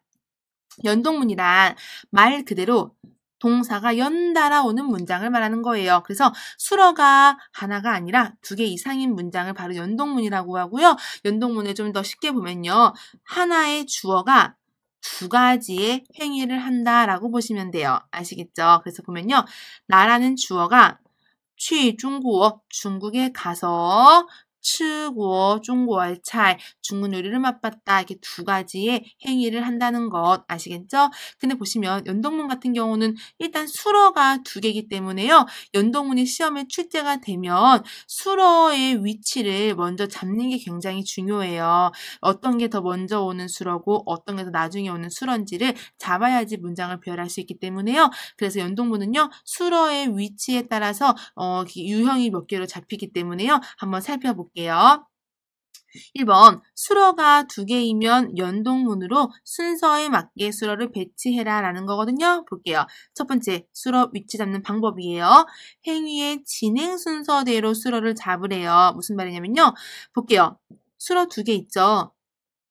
연동문이란 말 그대로 동사가 연달아 오는 문장을 말하는 거예요. 그래서 수어가 하나가 아니라 2개 이상인 문장을 바로 연동문이라고 하고요. 연동문을 좀 더 쉽게 보면요. 하나의 주어가 2가지의 행위를 한다라고 보시면 돼요. 아시겠죠? 그래서 보면요. 나라는 주어가 去中国 중국에 가서 吃过中国菜 중국 요리를 맛봤다. 이렇게 2가지의 행위를 한다는 것 아시겠죠? 근데 보시면 연동문 같은 경우는 일단 수어가 2개이기 때문에요. 연동문이 시험에 출제가 되면 수어의 위치를 먼저 잡는 게 굉장히 중요해요. 어떤 게 더 먼저 오는 수어고 어떤 게 더 나중에 오는 수어인지를 잡아야지 문장을 배열할 수 있기 때문에요. 그래서 연동문은요. 수어의 위치에 따라서 유형이 몇 개로 잡히기 때문에요. 한번 살펴볼게요. 1번 수어가 2개이면 연동문으로 순서에 맞게 수어를 배치해라 라는 거거든요. 볼게요. 첫 번째 수어 위치 잡는 방법이에요. 행위의 진행 순서대로 수어를 잡으래요. 무슨 말이냐면요. 볼게요. 수어 2개 있죠.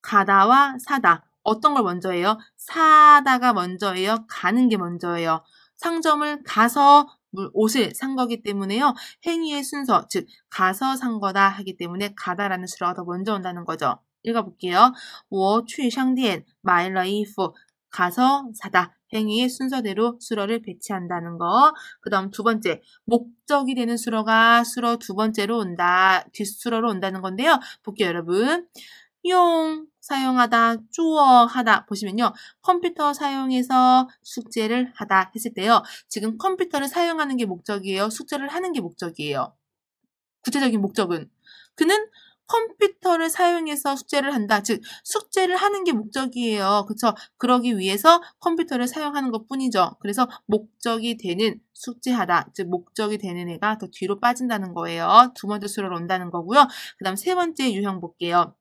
가다와 사다. 어떤 걸 먼저 해요? 사다가 먼저예요? 가는 게 먼저예요? 상점을 가서 옷을 산 거기 때문에요. 행위의 순서, 즉 가서 산 거다 하기 때문에 가다라는 수어가 더 먼저 온다는 거죠. 읽어볼게요. 我去商店买了衣服 가서 사다. 행위의 순서대로 수어를 배치한다는 거. 그 다음 2번째, 목적이 되는 수어가 수어 2번째로 온다. 뒷수어로 온다는 건데요. 볼게요, 여러분. 용 사용하다, 주어 하다 보시면요. 컴퓨터 사용해서 숙제를 하다 했을 때요. 지금 컴퓨터를 사용하는 게 목적이에요. 숙제를 하는 게 목적이에요. 구체적인 목적은 그는 컴퓨터를 사용해서 숙제를 한다. 즉 숙제를 하는 게 목적이에요. 그쵸? 그러기 위해서 컴퓨터를 사용하는 것뿐이죠. 그래서 목적이 되는 숙제하다. 즉 목적이 되는 애가 더 뒤로 빠진다는 거예요. 두 번째 수로로 온다는 거고요. 그 다음 세 번째 유형 볼게요.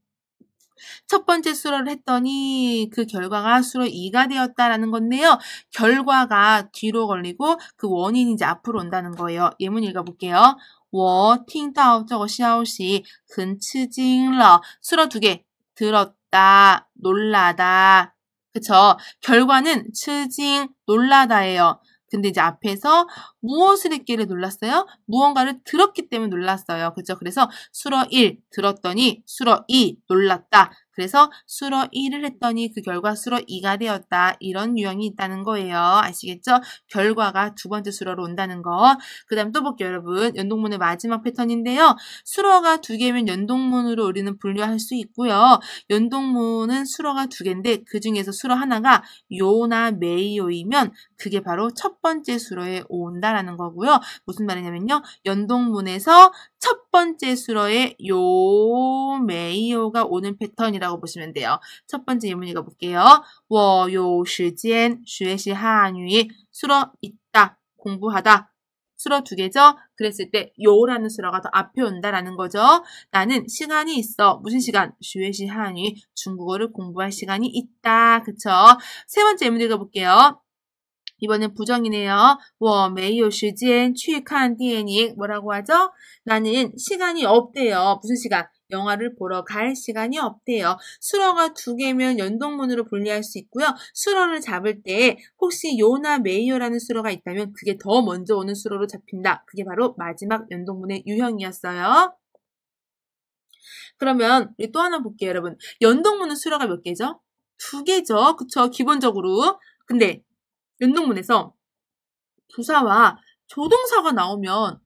첫 번째 수로를 했더니 그 결과가 수로 2가 되었다라는 건데요. 결과가 뒤로 걸리고 그 원인이 이제 앞으로 온다는 거예요. 예문 읽어볼게요. 我听到这个消息很吃惊了. 수로 두 개. 들었다, 놀라다. 그쵸? 결과는 吃惊, 놀라다예요. 근데 이제 앞에서 무엇을 했기를 놀랐어요? 무언가를 들었기 때문에 놀랐어요. 그렇죠? 그래서 수러 1 들었더니 수러 2 놀랐다. 그래서 수러 1을 했더니 그 결과 수러 2가 되었다. 이런 유형이 있다는 거예요. 아시겠죠? 결과가 두 번째 수러로 온다는 거. 그 다음 또 볼게요, 여러분. 연동문의 마지막 패턴인데요. 수러가 두 개면 연동문으로 우리는 분류할 수 있고요. 연동문은 수러가 두 개인데 그 중에서 수러 하나가 요나 메이요이면 그게 바로 첫 번째 수러에 온다라는 거고요. 무슨 말이냐면요. 연동문에서 첫 번째 수러에 요 메이요가 오는 패턴이라고 보시면 돼요. 첫 번째 예문 읽어볼게요. 我有时间学习汉语. 수러 있다, 공부하다. 수러 두 개죠? 그랬을 때 요라는 수러가 더 앞에 온다라는 거죠. 나는 시간이 있어. 무슨 시간? 学习汉语. 중국어를 공부할 시간이 있다. 그쵸? 세 번째 예문 읽어볼게요. 이번엔 부정이네요. 我没有时间去看电影. 뭐라고 하죠? 나는 시간이 없대요. 무슨 시간? 영화를 보러 갈 시간이 없대요. 수러가 두 개면 연동문으로 분리할 수 있고요. 수러를 잡을 때 혹시 요나 메이요라는 수러가 있다면 그게 더 먼저 오는 수러로 잡힌다. 그게 바로 마지막 연동문의 유형이었어요. 그러면 우리 또 하나 볼게요, 여러분. 연동문은 수러가 몇 개죠? 두 개죠. 그쵸? 기본적으로. 근데 연동문에서 부사와 조동사가 나오면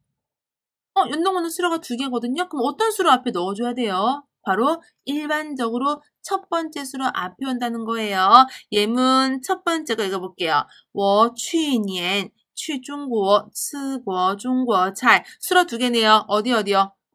연동문은 수러가 두 개거든요. 그럼 어떤 수러 앞에 넣어줘야 돼요? 바로 일반적으로 첫 번째 수러 앞에 온다는 거예요. 예문 첫 번째 거 읽어볼게요. 我去年去中国吃过中国菜. 수러 두 개네요. 어디요?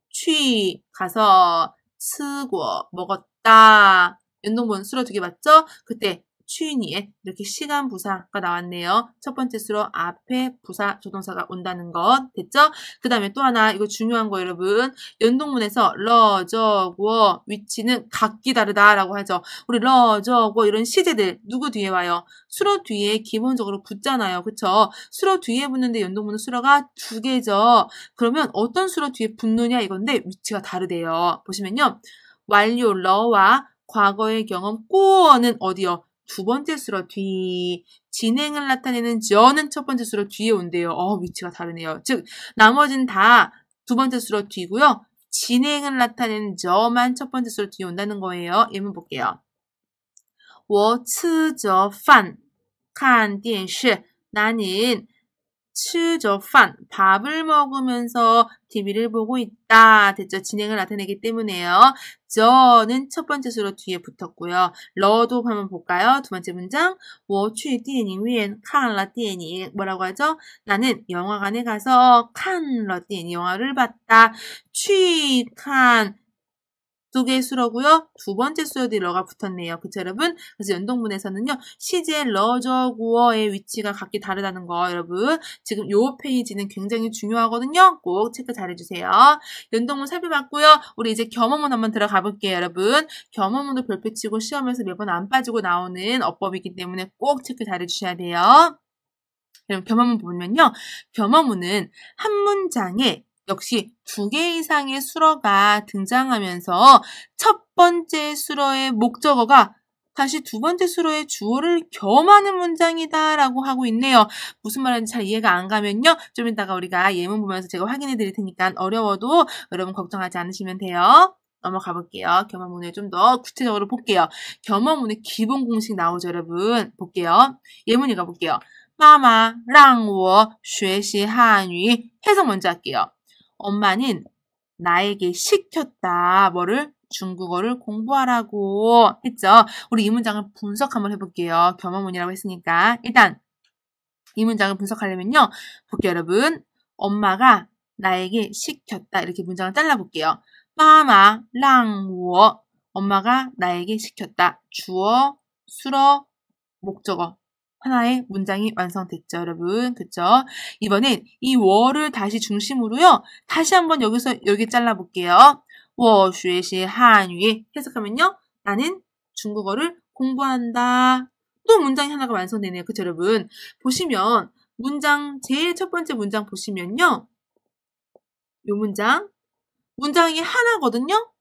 去 가서 吃过먹었다. 연동문 수러 두 개 맞죠? 그때 취니에 이렇게 시간 부사가 나왔네요. 첫 번째 수로 앞에 부사 조동사가 온다는 것 됐죠? 그 다음에 또 하나 이거 중요한 거 여러분. 연동문에서 러, 저, 워 위치는 각기 다르다라고 하죠. 우리 러, 저, 워 이런 시제들 누구 뒤에 와요? 수로 뒤에 기본적으로 붙잖아요. 그쵸? 수로 뒤에 붙는데 연동문은 수로가 두 개죠. 그러면 어떤 수로 뒤에 붙느냐 이건데 위치가 다르대요. 보시면요. 완료 러와 과거의 경험 꼬어는 어디요? 두 번째 수로 뒤, 진행을 나타내는 저는 첫 번째 수로 뒤에 온대요. 위치가 다르네요. 즉, 나머지는 다 두 번째 수로 뒤고요. 진행을 나타내는 저만 첫 번째 수로 뒤에 온다는 거예요. 예문 볼게요. 我吃着饭看电视. 나는 吃着饭, 밥을 먹으면서 TV를 보고 있다. 됐죠? 진행을 나타내기 때문에요. 저는 첫 번째 수로 뒤에 붙었고요. 러도 한번 볼까요? 두 번째 문장. 我去电影院看了电影. 뭐라고 하죠? 나는 영화관에 가서 看了电影, 영화를 봤다. 去看두 개의 수로고요. 두 번째 수로 뒤에 러가 붙었네요. 그쵸 여러분? 그래서 연동문에서는요. 시제 러저 구어의 위치가 각기 다르다는 거 여러분. 지금 요 페이지는 굉장히 중요하거든요. 꼭 체크 잘해주세요. 연동문 살펴봤고요. 우리 이제 겸어문 한번 들어가 볼게요. 여러분. 겸어문도 별표 치고 시험에서 매번 안 빠지고 나오는 어법이기 때문에 꼭 체크 잘해주셔야 돼요. 그럼 겸어문 보면요. 겸어문은 한 문장에 역시 두 개 이상의 수러가 등장하면서 첫 번째 수러의 목적어가 다시 두 번째 수러의 주어를 겸하는 문장이다라고 하고 있네요. 무슨 말인지 잘 이해가 안 가면요. 좀 이따가 우리가 예문 보면서 제가 확인해 드릴 테니까 어려워도 여러분 걱정하지 않으시면 돼요. 넘어가 볼게요. 겸어문을 좀 더 구체적으로 볼게요. 겸어문의 기본 공식 나오죠, 여러분. 볼게요. 예문 읽어볼게요. 妈妈让我学习汉语. 해석 먼저 할게요. 엄마는 나에게 시켰다. 뭐를? 중국어를 공부하라고 했죠. 우리 이 문장을 분석 한번 해볼게요. 겸어문이라고 했으니까. 일단 이 문장을 분석하려면요. 볼게요, 여러분. 엄마가 나에게 시켰다. 이렇게 문장을 잘라볼게요. 妈妈让我 엄마가 나에게 시켰다. 주어, 수러, 목적어. 하나의 문장이 완성됐죠, 여러분. 그쵸? 이번엔 이 워를 다시 중심으로요. 다시 한번 여기서 여기 잘라볼게요. 我学习汉语 해석하면요. 나는 중국어를 공부한다. 또 문장이 하나가 완성되네요. 그쵸, 여러분? 보시면 문장 제일 첫 번째 문장 보시면요. 이 문장이 하나거든요.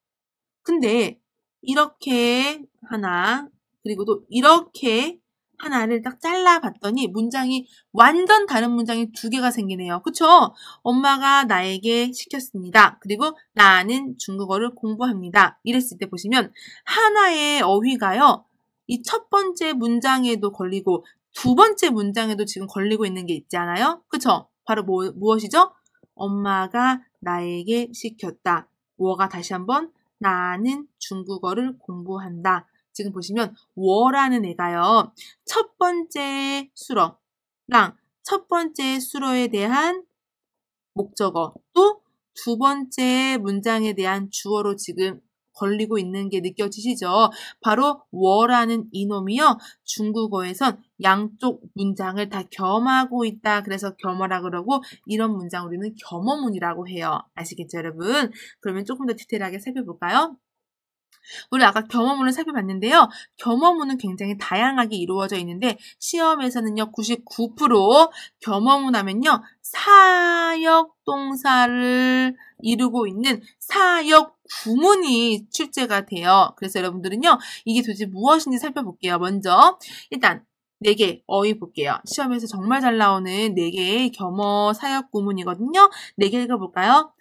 근데 이렇게 하나 그리고 또 이렇게 하나를 딱 잘라봤더니 문장이 완전 다른 문장이 두 개가 생기네요. 그쵸? 엄마가 나에게 시켰습니다. 그리고 나는 중국어를 공부합니다. 이랬을 때 보시면 하나의 어휘가요. 이 첫 번째 문장에도 걸리고 두 번째 문장에도 지금 걸리고 있는 게 있지 않아요? 그쵸? 바로 무엇이죠? 엄마가 나에게 시켰다. 我가 다시 한번 나는 중국어를 공부한다. 지금 보시면 我라는 애가요. 첫 번째 수러랑 첫 번째 수러에 대한 목적어 또 두 번째 문장에 대한 주어로 지금 걸리고 있는 게 느껴지시죠? 바로 我라는 이놈이요. 중국어에선 양쪽 문장을 다 겸하고 있다. 그래서 겸어라 그러고 이런 문장 우리는 겸어문이라고 해요. 아시겠죠, 여러분? 그러면 조금 더 디테일하게 살펴볼까요? 우리 아까 겸어문을 살펴봤는데요. 겸어문은 굉장히 다양하게 이루어져 있는데 시험에서는요. 99% 겸어문 하면요. 사역동사를 이루고 있는 사역 구문이 출제가 돼요. 그래서 여러분들은요. 이게 도대체 무엇인지 살펴볼게요. 먼저 일단 4개 어휘 볼게요. 시험에서 정말 잘 나오는 4개의 겸어 사역 구문이거든요. 4개 읽어볼까요?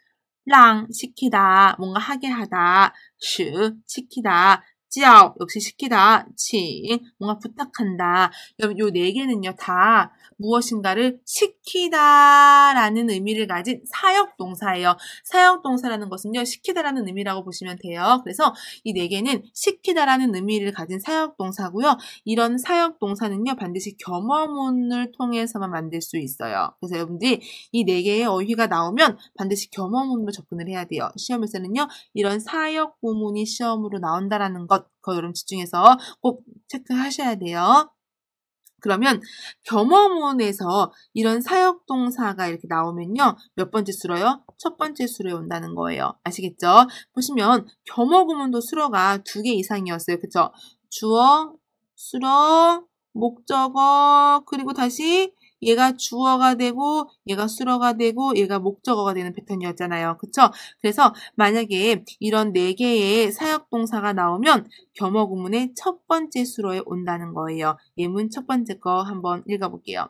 让 시키다, 뭔가 하게 하다, 使 시키다, 教 역시 시키다, 请 뭔가 부탁한다. 여러분 요 4개는요 다 무엇인가를 시키다라는 의미를 가진 사역동사예요. 사역동사라는 것은요 시키다라는 의미라고 보시면 돼요. 그래서 이 4개는 시키다라는 의미를 가진 사역동사고요. 이런 사역동사는요 반드시 겸어문을 통해서만 만들 수 있어요. 그래서 여러분들이 이 4개의 어휘가 나오면 반드시 겸어문으로 접근을 해야 돼요. 시험에서는요 이런 사역구문이 시험으로 나온다라는 것 그거 여러분 집중해서 꼭 체크하셔야 돼요. 그러면 겸어문에서 이런 사역동사가 이렇게 나오면요. 몇 번째 수러요? 첫 번째 수러에 온다는 거예요. 아시겠죠? 보시면 겸어구문도 수러가 2개 이상이었어요. 그쵸? 주어, 수러, 목적어, 그리고 다시 얘가 주어가 되고 얘가 수러가 되고 얘가 목적어가 되는 패턴이었잖아요. 그쵸? 그래서 만약에 이런 4개의 사역동사가 나오면 겸어구문의 첫 번째 수러에 온다는 거예요. 예문 첫 번째 거 한번 읽어볼게요.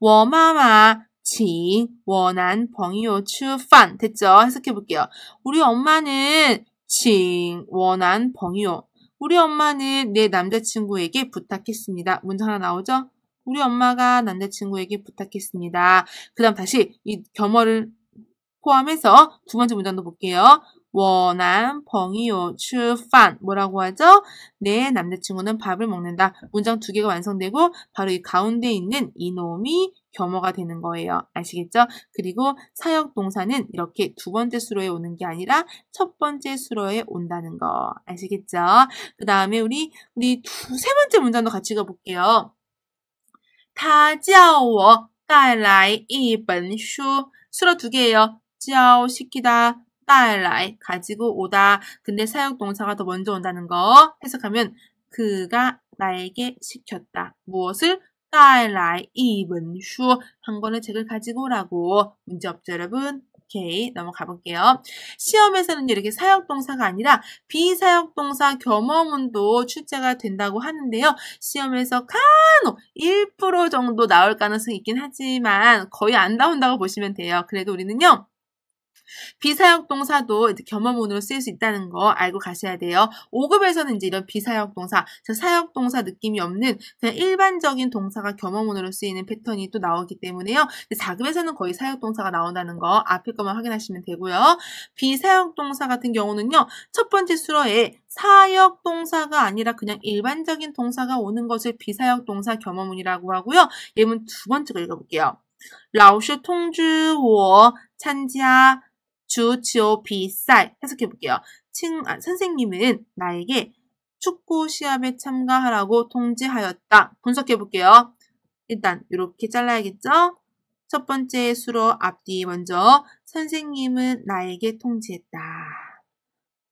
我妈妈请我男朋友吃饭 됐죠? 해석해볼게요. 우리 엄마는 请我男朋友 우리 엄마는 내 남자친구에게 부탁했습니다. 문장 하나 나오죠? 우리 엄마가 남자친구에게 부탁했습니다. 그 다음 다시 이 겸어를 포함해서 두 번째 문장도 볼게요. 我男朋友吃饭 뭐라고 하죠? 내 남자친구는 밥을 먹는다. 문장 2개가 완성되고 바로 이 가운데 있는 이놈이 겸어가 되는 거예요. 아시겠죠? 그리고 사역동사는 이렇게 두 번째 수로에 오는 게 아니라 첫 번째 수로에 온다는 거. 아시겠죠? 그 다음에 우리 세 번째 문장도 같이 읽어볼게요. 他叫我带来一本书 수로 2개예요. 叫 시키다, 带来 가지고 오다. 근데 사역동사가 더 먼저 온다는 거 해석하면 그가 나에게 시켰다. 무엇을? 带来一本书 한 권의 책을 가지고 오라고. 문제 없죠, 여러분? 오케이, 넘어가 볼게요. 시험에서는 이렇게 사역동사가 아니라 비사역동사 겸어문도 출제가 된다고 하는데요. 시험에서 간혹 1% 정도 나올 가능성이 있긴 하지만 거의 안 나온다고 보시면 돼요. 그래도 우리는요. 비사역동사도 이제 겸어문으로 쓰일 수 있다는 거 알고 가셔야 돼요. 5급에서는 이제 이런 비사역동사, 사역동사 느낌이 없는 그냥 일반적인 동사가 겸어문으로 쓰이는 패턴이 또 나오기 때문에요. 4급에서는 거의 사역동사가 나온다는 거 앞에 것만 확인하시면 되고요. 비사역동사 같은 경우는요. 첫 번째 수러에 사역동사가 아니라 그냥 일반적인 동사가 오는 것을 비사역동사 겸어문이라고 하고요. 예문 두 번째 거 읽어볼게요. 老师通知我参加 주, 지오, 비쌀 해석해 볼게요. 선생님은 나에게 축구 시합에 참가하라고 통지하였다. 분석해 볼게요. 일단 이렇게 잘라야겠죠? 첫 번째 수로 앞뒤 먼저 선생님은 나에게 통지했다.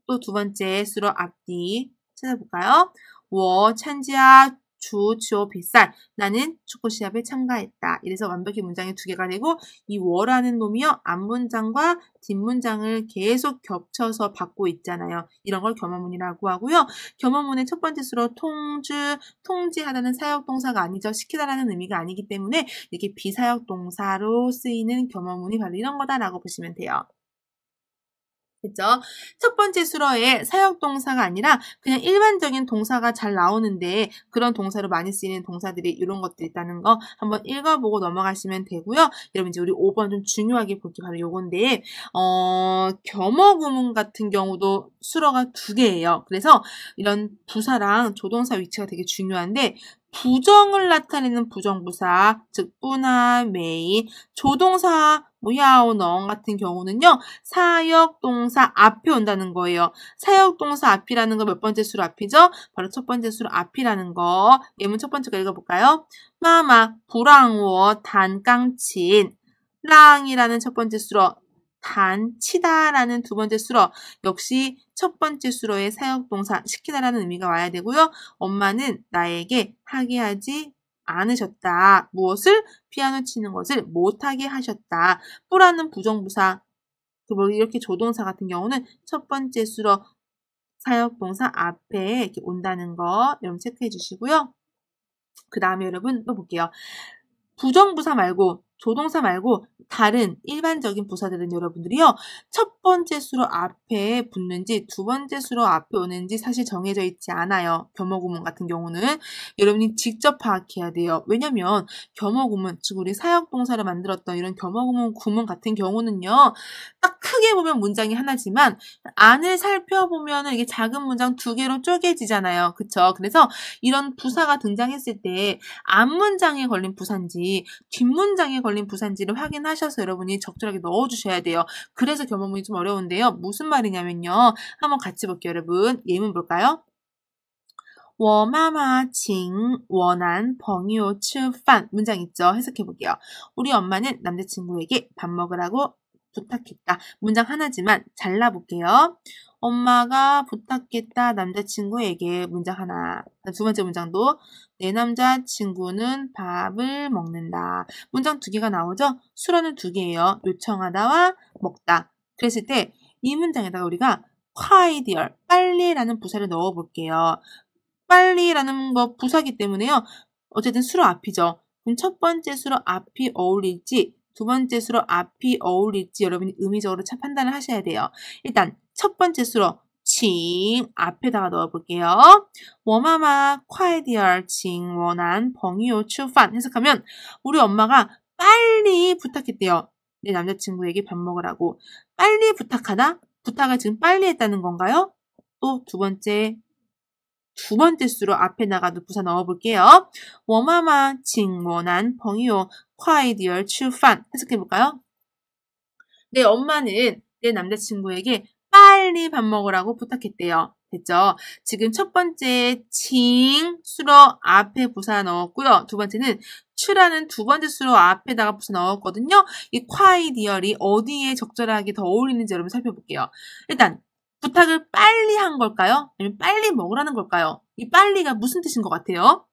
또 두 번째 수로 앞뒤 찾아볼까요? 我参加足球比赛. 나는 축구 시합에 참가했다. 이래서 완벽히 문장이 두 개가 되고 이 我라는 놈이요. 앞문장과 뒷문장을 계속 겹쳐서 받고 있잖아요. 이런 걸 겸허문이라고 하고요. 겸허문의 첫 번째 수로 통지하다는 사역동사가 아니죠. 시키다라는 의미가 아니기 때문에 이렇게 비사역동사로 쓰이는 겸허문이 바로 이런 거다라고 보시면 돼요. 그죠? 첫 번째 수로에 사역동사가 아니라 그냥 일반적인 동사가 잘 나오는데 그런 동사로 많이 쓰이는 동사들이 이런 것들이 있다는 거 한번 읽어보고 넘어가시면 되고요. 여러분 이제 우리 5번 좀 중요하게 볼 게 바로 요건데 겸허구문 같은 경우도 수로가 두 개예요. 그래서 이런 부사랑 조동사 위치가 되게 중요한데 부정을 나타내는 부정부사, 즉 뿌나, 메이, 조동사, 야오너 같은 경우는요. 사역동사 앞에 온다는 거예요. 사역동사 앞이라는 거 몇 번째 수로 앞이죠? 바로 첫 번째 수로 앞이라는 거. 예문 첫 번째 거 읽어볼까요? 마마, 부랑워, 단깡친, 랑이라는 첫 번째 수로, 치다라는 두 번째 수로, 역시 첫 번째 수로의 사역동사 시키다라는 의미가 와야 되고요. 엄마는 나에게 하게 하지 않으셨다. 무엇을? 피아노 치는 것을 못하게 하셨다. 뿌라는 부정부사, 그리고 이렇게 조동사 같은 경우는 첫 번째 수로 사역동사 앞에 이렇게 온다는 거 여러분 체크해 주시고요. 그 다음에 여러분 또 볼게요. 부정부사 말고 조동사 말고 다른 일반적인 부사들은 여러분들이요. 첫 번째 수로 앞에 붙는지 두 번째 수로 앞에 오는지 사실 정해져 있지 않아요. 겸허구문 같은 경우는 여러분이 직접 파악해야 돼요. 왜냐면 겸허구문, 즉 우리 사역동사를 만들었던 이런 겸허구문 같은 경우는요. 딱 크게 보면 문장이 하나지만 안을 살펴보면 이게 작은 문장 두 개로 쪼개지잖아요. 그쵸? 그래서 이런 부사가 등장했을 때 앞문장에 걸린 부사인지 뒷문장에 걸린 부사인지를 확인하셔서 여러분이 적절하게 넣어주셔야 돼요. 그래서 겸허문이 좀 어려운데요. 무슨 말이냐면요. 한번 같이 볼게요, 여러분. 예문 볼까요? 我妈妈请我男朋友吃饭. 문장 있죠? 해석해 볼게요. 우리 엄마는 남자친구에게 밥 먹으라고 부탁했다. 문장 하나지만 잘라볼게요. 엄마가 부탁했다 남자친구에게 문장 하나. 두 번째 문장도 내 남자친구는 밥을 먹는다. 문장 두 개가 나오죠? 수로는 두 개예요. 요청하다와 먹다. 그랬을 때 이 문장에다가 우리가 콰이디얼, 빨리라는 부사를 넣어볼게요. 빨리라는 거 부사기 때문에요. 어쨌든 수로 앞이죠. 그럼 첫 번째 수로 앞이 어울릴지 두 번째 수로 앞이 어울릴지 여러분이 의미적으로 판단을 하셔야 돼요. 일단 첫 번째 수로 칭 앞에다가 넣어볼게요. 我妈妈快点请我男朋友吃饭 해석하면 우리 엄마가 빨리 부탁했대요. 내 남자친구에게 밥 먹으라고. 빨리 부탁하다? 부탁을 지금 빨리 했다는 건가요? 또 두 번째 수로 앞에다가도 부사 넣어볼게요. 我妈妈请我男朋友快点吃饭 해석해볼까요? 내 엄마는 내 남자친구에게 빨리 밥 먹으라고 부탁했대요. 됐죠? 지금 첫 번째 칭 수로 앞에 부사 넣었고요. 두 번째는 추라는 두 번째 수로 앞에다가 부사 넣었거든요. 이 콰이디얼이 어디에 적절하게 더 어울리는지 여러분 살펴볼게요. 일단 부탁을 빨리 한 걸까요? 아니면 빨리 먹으라는 걸까요? 이 빨리가 무슨 뜻인 것 같아요?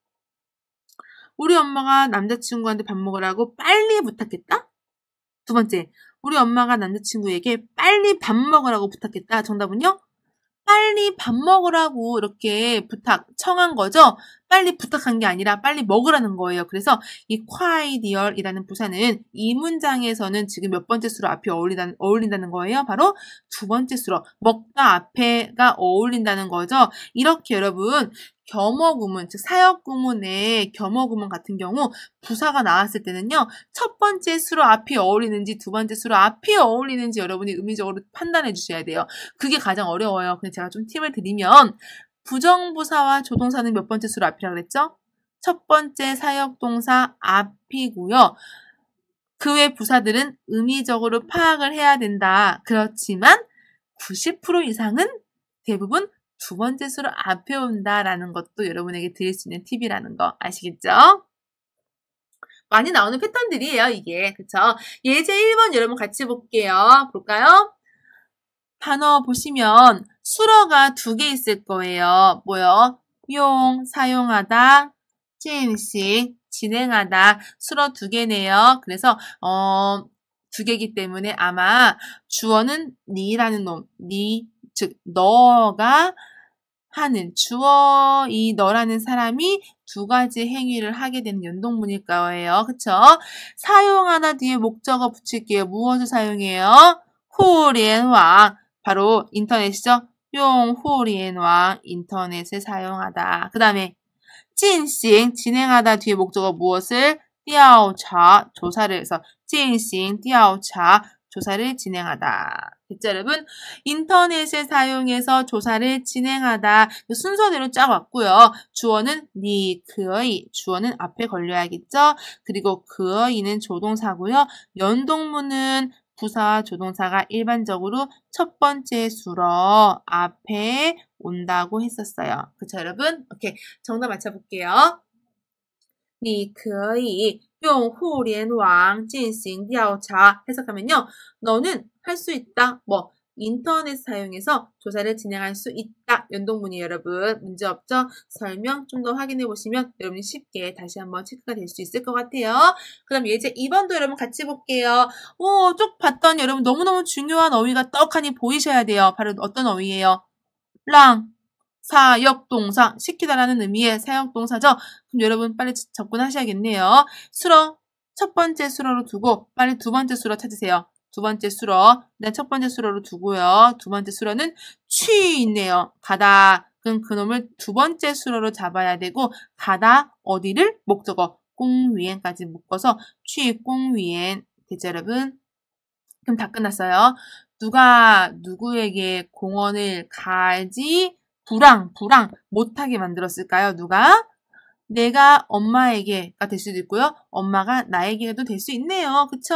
우리 엄마가 남자친구한테 밥 먹으라고 빨리 부탁했다? 두 번째, 우리 엄마가 남자친구에게 빨리 밥 먹으라고 부탁했다. 정답은요? 빨리 밥 먹으라고 이렇게 청한 거죠? 빨리 부탁한 게 아니라 빨리 먹으라는 거예요. 그래서 이 콰이디얼이라는 부사는 이 문장에서는 지금 몇 번째 수로 앞이 어울린다는 거예요. 바로 두 번째 수로 먹다 앞에가 어울린다는 거죠. 이렇게 여러분 겸허구문, 즉 사역구문의 겸허구문 같은 경우 부사가 나왔을 때는요. 첫 번째 수로 앞이 어울리는지 두 번째 수로 앞이 어울리는지 여러분이 의미적으로 판단해 주셔야 돼요. 그게 가장 어려워요. 근데 제가 좀 팁을 드리면 부정부사와 조동사는 몇 번째 수로 앞이라고 그랬죠? 첫 번째 사역동사 앞이고요. 그 외 부사들은 의미적으로 파악을 해야 된다. 그렇지만 90% 이상은 대부분 두 번째 수로 앞에 온다라는 것도 여러분에게 드릴 수 있는 팁이라는 거 아시겠죠? 많이 나오는 패턴들이에요, 이게. 그쵸? 예제 1번 여러분 같이 볼게요. 볼까요? 단어 보시면 수러가 2개 있을 거예요. 뭐요? 용, 사용하다, 进行, 진행하다. 수러 2개네요. 그래서 2개이기 때문에 아마 주어는 니라는 놈, 니, 즉 너가 하는, 주어 이 너라는 사람이 2가지 행위를 하게 되는 연동문일 거예요. 그쵸? 사용하다 뒤에 목적어 붙일게요. 무엇을 사용해요? 후리엔왕. 바로 인터넷이죠? 용 후리엔왕. 인터넷을 사용하다. 그 다음에 进行 진행하다 뒤에 목적어 무엇을? 调查 조사를 해서 进行调查 조사를 진행하다. 됐죠, 여러분? 인터넷을 사용해서 조사를 진행하다. 순서대로 쫙 왔고요. 주어는 니, 그의. 주어는 앞에 걸려야겠죠? 그리고 그의는 조동사고요. 연동문은 부사와 조동사가 일반적으로 첫 번째 수로 앞에 온다고 했었어요. 그쵸, 여러분? 오케이. 정답 맞춰볼게요. 你可以用互联网进行调查 해석하면요. 너는 할 수 있다. 뭐 인터넷 사용해서 조사를 진행할 수 있다. 연동문이 여러분 문제 없죠? 설명 좀 더 확인해 보시면 여러분이 쉽게 다시 한번 체크가 될 수 있을 것 같아요. 그럼 예제 2번도 여러분 같이 볼게요. 쭉 봤더니 여러분 너무너무 중요한 어휘가 떡하니 보이셔야 돼요. 바로 어떤 어휘예요? 랑 사역동사, 시키다라는 의미의 사역동사죠. 그럼 여러분 빨리 접근하셔야겠네요. 수러, 첫 번째 수러로 두고 빨리 두 번째 수러 찾으세요. 두 번째 수러, 일단 첫 번째 수러로 두고요. 두 번째 수러는 취 있네요. 가다, 그럼 그놈을 두 번째 수러로 잡아야 되고 가다, 어디를? 목적어, 꽁위엔까지 묶어서 취 꽁위엔. 됐죠, 여러분? 그럼 다 끝났어요. 누가 누구에게 공원을 가지 불황 못하게 만들었을까요? 누가? 내가 엄마에게가 될 수도 있고요. 엄마가 나에게도 될 수 있네요. 그쵸?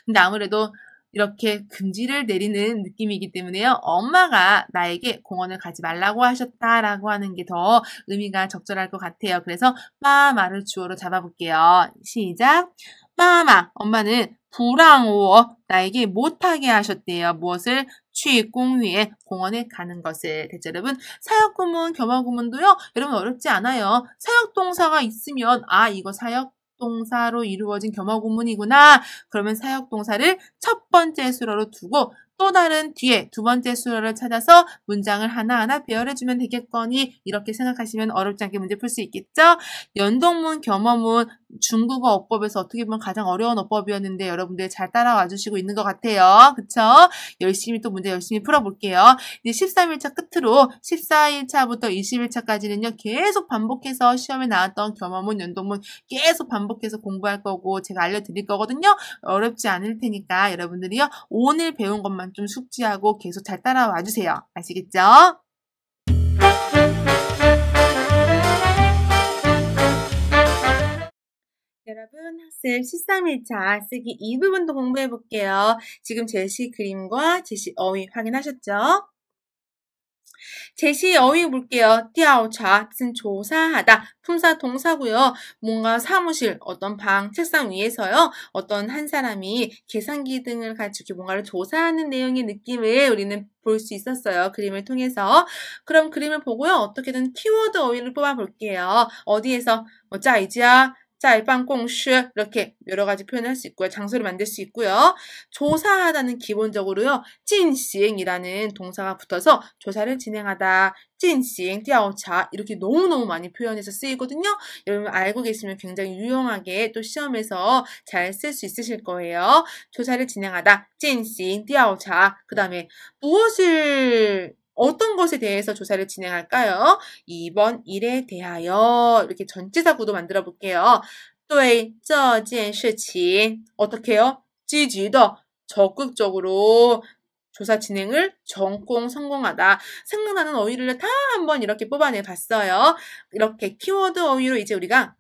근데 아무래도 이렇게 금지를 내리는 느낌이기 때문에요. 엄마가 나에게 공원을 가지 말라고 하셨다라고 하는 게 더 의미가 적절할 것 같아요. 그래서 마마를 주어로 잡아볼게요. 시작! 마마, 엄마는 불황워, 나에게 못하게 하셨대요. 무엇을? 취공위에 공원에 가는 것을. 됐죠, 여러분? 사역구문, 겸화구문도요. 여러분 어렵지 않아요. 사역동사가 있으면 이거 사역동사로 이루어진 겸화구문이구나. 그러면 사역동사를 첫 번째 수로로 두고 또 다른 뒤에 두 번째 수로를 찾아서 문장을 하나하나 배열해주면 되겠거니 이렇게 생각하시면 어렵지 않게 문제 풀 수 있겠죠? 연동문, 겸허문, 중국어 어법에서 어떻게 보면 가장 어려운 어법이었는데 여러분들 잘 따라와 주시고 있는 것 같아요. 그쵸? 열심히 또 문제 열심히 풀어볼게요. 이제 13일차 끝으로 14일차부터 20일차까지는요. 계속 반복해서 시험에 나왔던 겸허문, 연동문 계속 반복해서 공부할 거고 제가 알려드릴 거거든요. 어렵지 않을 테니까 여러분들이요. 오늘 배운 것만 좀 숙지하고 계속 잘 따라와 주세요. 아시겠죠? 여러분 학습 13일차 쓰기 2부분도 공부해 볼게요. 지금 제시 그림과 제시 어휘 확인하셨죠? 제시 어휘 볼게요. 调查 뜻은 조사하다. 품사 동사고요. 뭔가 사무실, 어떤 방, 책상 위에서요. 어떤 한 사람이 계산기 등을 가지고 뭔가를 조사하는 내용의 느낌을 우리는 볼 수 있었어요. 그림을 통해서. 그럼 그림을 보고요. 어떻게든 키워드 어휘를 뽑아 볼게요. 어디에서? 짜이지야. 짤방공시 이렇게 여러 가지 표현을 할 수 있고요. 장소를 만들 수 있고요. 조사하다는 기본적으로요. 进行이라는 동사가 붙어서 조사를 진행하다. 进行调查 이렇게 너무너무 많이 표현해서 쓰이거든요. 여러분 알고 계시면 굉장히 유용하게 또 시험에서 잘 쓸 수 있으실 거예요. 조사를 진행하다. 进行调查 그 다음에 어떤 것에 대해서 조사를 진행할까요? 2번 일에 대하여 이렇게 전치사 구도 만들어 볼게요. 对这件事情 어떻게 해요? 积极的 적극적으로 조사 진행을 전공 성공하다. 생각나는 어휘를 다 한번 이렇게 뽑아내 봤어요. 이렇게 키워드 어휘로 이제 우리가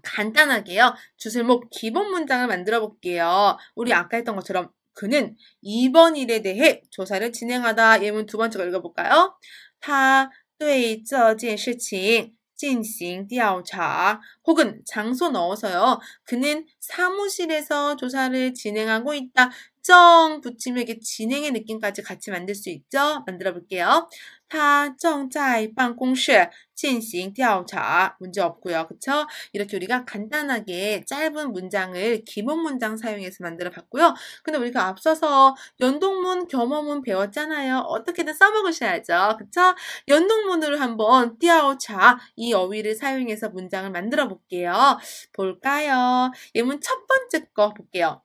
간단하게요. 주술목 기본 문장을 만들어 볼게요. 우리 아까 했던 것처럼 그는 이번 일에 대해 조사를 진행하다. 예문 두 번째 거 읽어볼까요? 他对这件事情进行调查. 혹은 장소 넣어서요. 그는 사무실에서 조사를 진행하고 있다. 정 붙이면 이게 진행의 느낌까지 같이 만들 수 있죠? 만들어 볼게요. 他正在办公室进行调查. 문제 없고요. 그쵸? 이렇게 우리가 간단하게 짧은 문장을 기본 문장 사용해서 만들어 봤고요. 근데 우리가 앞서서 연동문, 겸어문 배웠잖아요. 어떻게든 써먹으셔야죠. 그쵸? 연동문으로 한번 调查 이 어휘를 사용해서 문장을 만들어 볼게요. 볼까요? 예문 첫 번째 거 볼게요.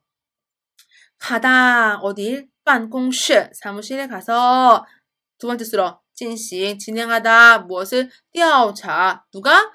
가다 어딜? 办公室 사무실에 가서 두 번째 수로 진행하다 무엇을? 调查 누가?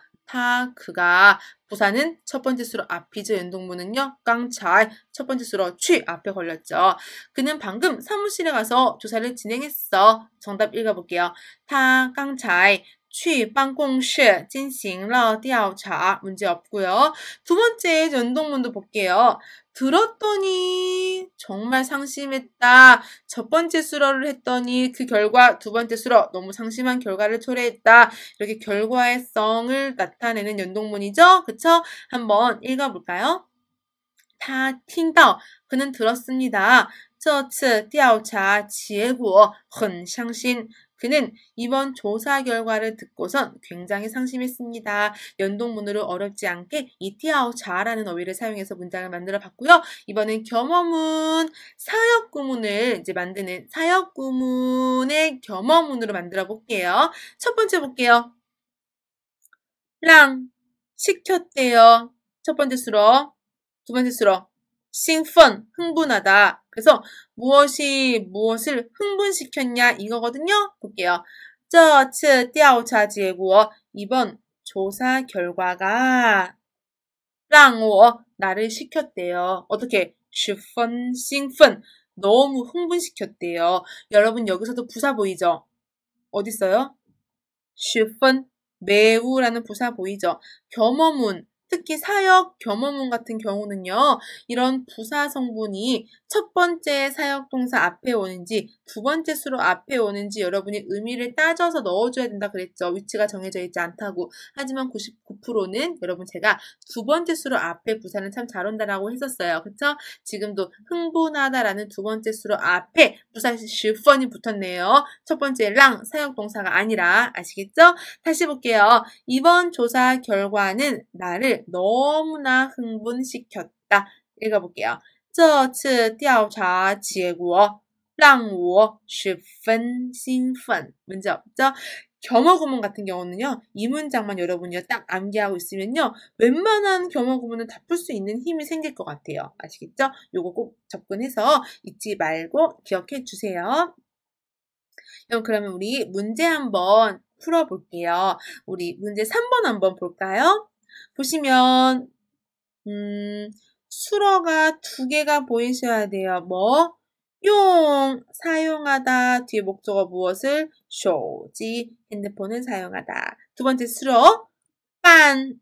그가 부사는 첫 번째 수로 앞이죠. 연동문은요. 刚才 첫 번째 수로 취 앞에 걸렸죠. 그는 방금 사무실에 가서 조사를 진행했어. 정답 읽어볼게요. 他刚才去办公室进行了调查. 문제 없고요. 두 번째 연동문도 볼게요. 들었더니 정말 상심했다. 첫 번째 수로를 했더니 그 결과 두 번째 수로 너무 상심한 결과를 초래했다. 이렇게 결과의 성을 나타내는 연동문이죠. 그쵸? 한번 읽어볼까요? 他听到 그는 들었습니다. 这次调查结果很伤心. 그는 이번 조사 결과를 듣고선 굉장히 상심했습니다. 연동문으로 어렵지 않게 이 调查라는 어휘를 사용해서 문장을 만들어 봤고요. 이번엔 겸어문, 사역구문을 이제 만드는 사역구문의 겸어문으로 만들어 볼게요. 첫 번째 볼게요. 让 시켰대요. 첫 번째 수로, 두 번째 수로 兴奋 흥분하다. 그래서 무엇을 흥분시켰냐 이거거든요. 볼게요. 这次调查结果 이번 조사 결과가 让我 나를 시켰대요. 어떻게? 十分兴奋 너무 흥분시켰대요. 여러분 여기서도 부사 보이죠? 어디 있어요? 十分 매우라는 부사 보이죠? 겸어문 특히 사역, 겸어문 같은 경우는요. 이런 부사 성분이 첫 번째 사역동사 앞에 오는지 두 번째 수로 앞에 오는지 여러분이 의미를 따져서 넣어줘야 된다 그랬죠. 위치가 정해져 있지 않다고. 하지만 99%는 여러분 제가 두 번째 수로 앞에 부사는 참 잘 온다라고 했었어요. 그쵸? 지금도 흥분하다라는 두 번째 수로 앞에 부사 10번이 붙었네요. 첫 번째 랑 사역동사가 아니라 아시겠죠? 다시 볼게요. 이번 조사 결과는 나를 너무나 흥분시켰다. 읽어볼게요. 这次调查结果让我十分兴奋. 문제 없죠? 겸어구문 같은 경우는요. 이 문장만 여러분이 딱 암기하고 있으면요. 웬만한 겸어구문은 다 풀 수 있는 힘이 생길 것 같아요. 아시겠죠? 요거 꼭 접근해서 잊지 말고 기억해 주세요. 그러면 우리 문제 한번 풀어볼게요. 우리 문제 3번 한번 볼까요? 보시면 수어가 두 개가 보이셔야 돼요. 뭐? 사용하다. 뒤에 목적어 무엇을? 手机 핸드폰을 사용하다. 두 번째 수어 办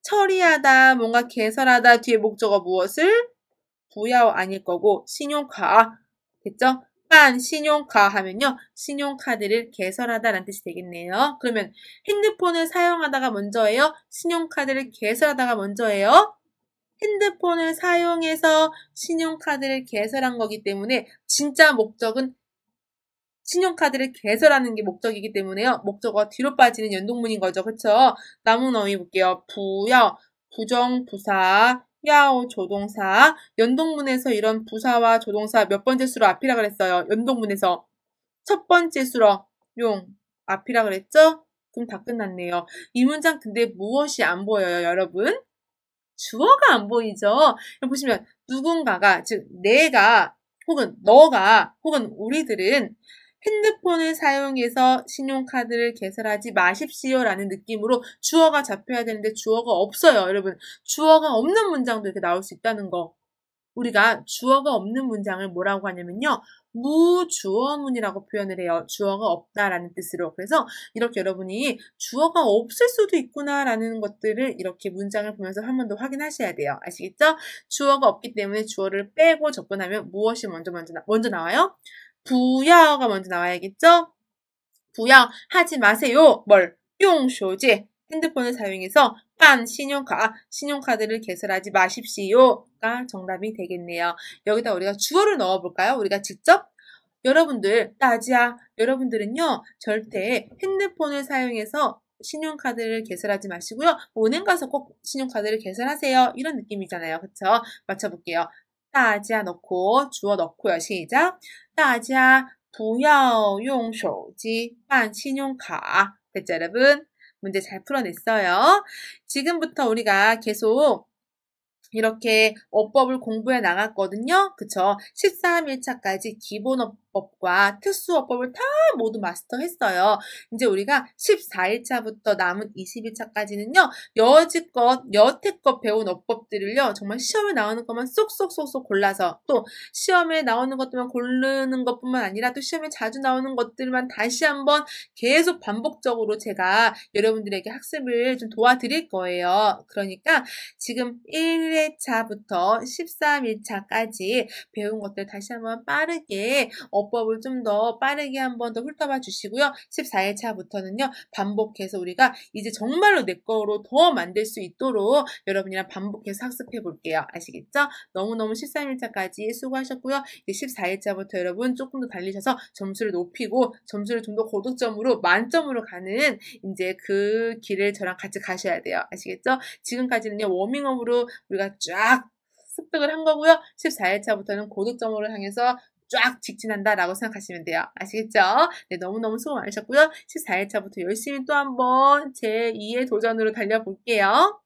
처리하다. 뭔가 개설하다. 뒤에 목적어 무엇을? 不要 아닐 거고 신용카. 됐죠? 办 신용카 하면요. 신용카드를 개설하다라는 뜻이 되겠네요. 그러면 핸드폰을 사용하다가 먼저예요? 신용카드를 개설하다가 먼저예요? 핸드폰을 사용해서 신용카드를 개설한 거기 때문에 진짜 목적은 신용카드를 개설하는 게 목적이기 때문에요. 목적어가 뒤로 빠지는 연동문인 거죠. 그쵸? 남은 어휘 볼게요. 부여, 부정부사, 야오 조동사. 연동문에서 이런 부사와 조동사 몇 번째 수로 앞이라 그랬어요. 연동문에서 첫 번째 수로 용 앞이라 그랬죠? 그럼 다 끝났네요. 이 문장 근데 무엇이 안 보여요, 여러분? 주어가 안 보이죠? 보시면 누군가가, 즉 내가 혹은 너가 혹은 우리들은 핸드폰을 사용해서 신용카드를 개설하지 마십시오라는 느낌으로 주어가 잡혀야 되는데 주어가 없어요. 여러분 주어가 없는 문장도 이렇게 나올 수 있다는 거 우리가 주어가 없는 문장을 뭐라고 하냐면요. 무주어문이라고 표현을 해요. 주어가 없다라는 뜻으로. 그래서 이렇게 여러분이 주어가 없을 수도 있구나라는 것들을 이렇게 문장을 보면서 한 번 더 확인하셔야 돼요. 아시겠죠? 주어가 없기 때문에 주어를 빼고 접근하면 무엇이 먼저 나와요? 부야가 먼저 나와야겠죠? 부야 하지 마세요. 뭘? 用手机 핸드폰을 사용해서 신용카드를 개설하지 마십시오가 정답이 되겠네요. 여기다 우리가 주어를 넣어볼까요? 우리가 직접 여러분들은요 절대 핸드폰을 사용해서 신용카드를 개설하지 마시고요. 은행 가서 꼭 신용카드를 개설하세요. 이런 느낌이잖아요. 그쵸? 맞춰볼게요. 大家 넣고 주어 넣고요. 시작. 大家不要用手机办信用卡. 됐죠, 여러분? 문제 잘 풀어냈어요. 지금부터 우리가 계속 이렇게 어법을 공부해 나갔거든요. 그쵸? 13일차까지 기본어법과 특수어법을 다 모두 마스터했어요. 이제 우리가 14일차부터 남은 20일차까지는요. 여태껏 배운 어법들을요. 정말 시험에 나오는 것만 쏙쏙쏙쏙 골라서 또 시험에 나오는 것들만 고르는 것뿐만 아니라 또 시험에 자주 나오는 것들만 다시 한번 계속 반복적으로 제가 여러분들에게 학습을 좀 도와드릴 거예요. 그러니까 지금 1회차부터 13일차까지 배운 것들 다시 한번 빠르게 어법을 좀 더 빠르게 한번 더 훑어봐 주시고요. 14일차부터는요. 반복해서 우리가 이제 정말로 내 거로 더 만들 수 있도록 여러분이랑 반복해서 학습해 볼게요. 아시겠죠? 너무너무 13일차까지 수고하셨고요. 이제 14일차부터 여러분 조금 더 달리셔서 점수를 높이고 점수를 좀 더 고득점으로 만점으로 가는 이제 그 길을 저랑 같이 가셔야 돼요. 아시겠죠? 지금까지는요. 워밍업으로 우리가 쫙 습득을 한 거고요. 14일차부터는 고득점으로 향해서 쫙 직진한다라고 생각하시면 돼요. 아시겠죠? 네, 너무너무 수고 많으셨고요. 14일차부터 열심히 또 한번 제2의 도전으로 달려볼게요.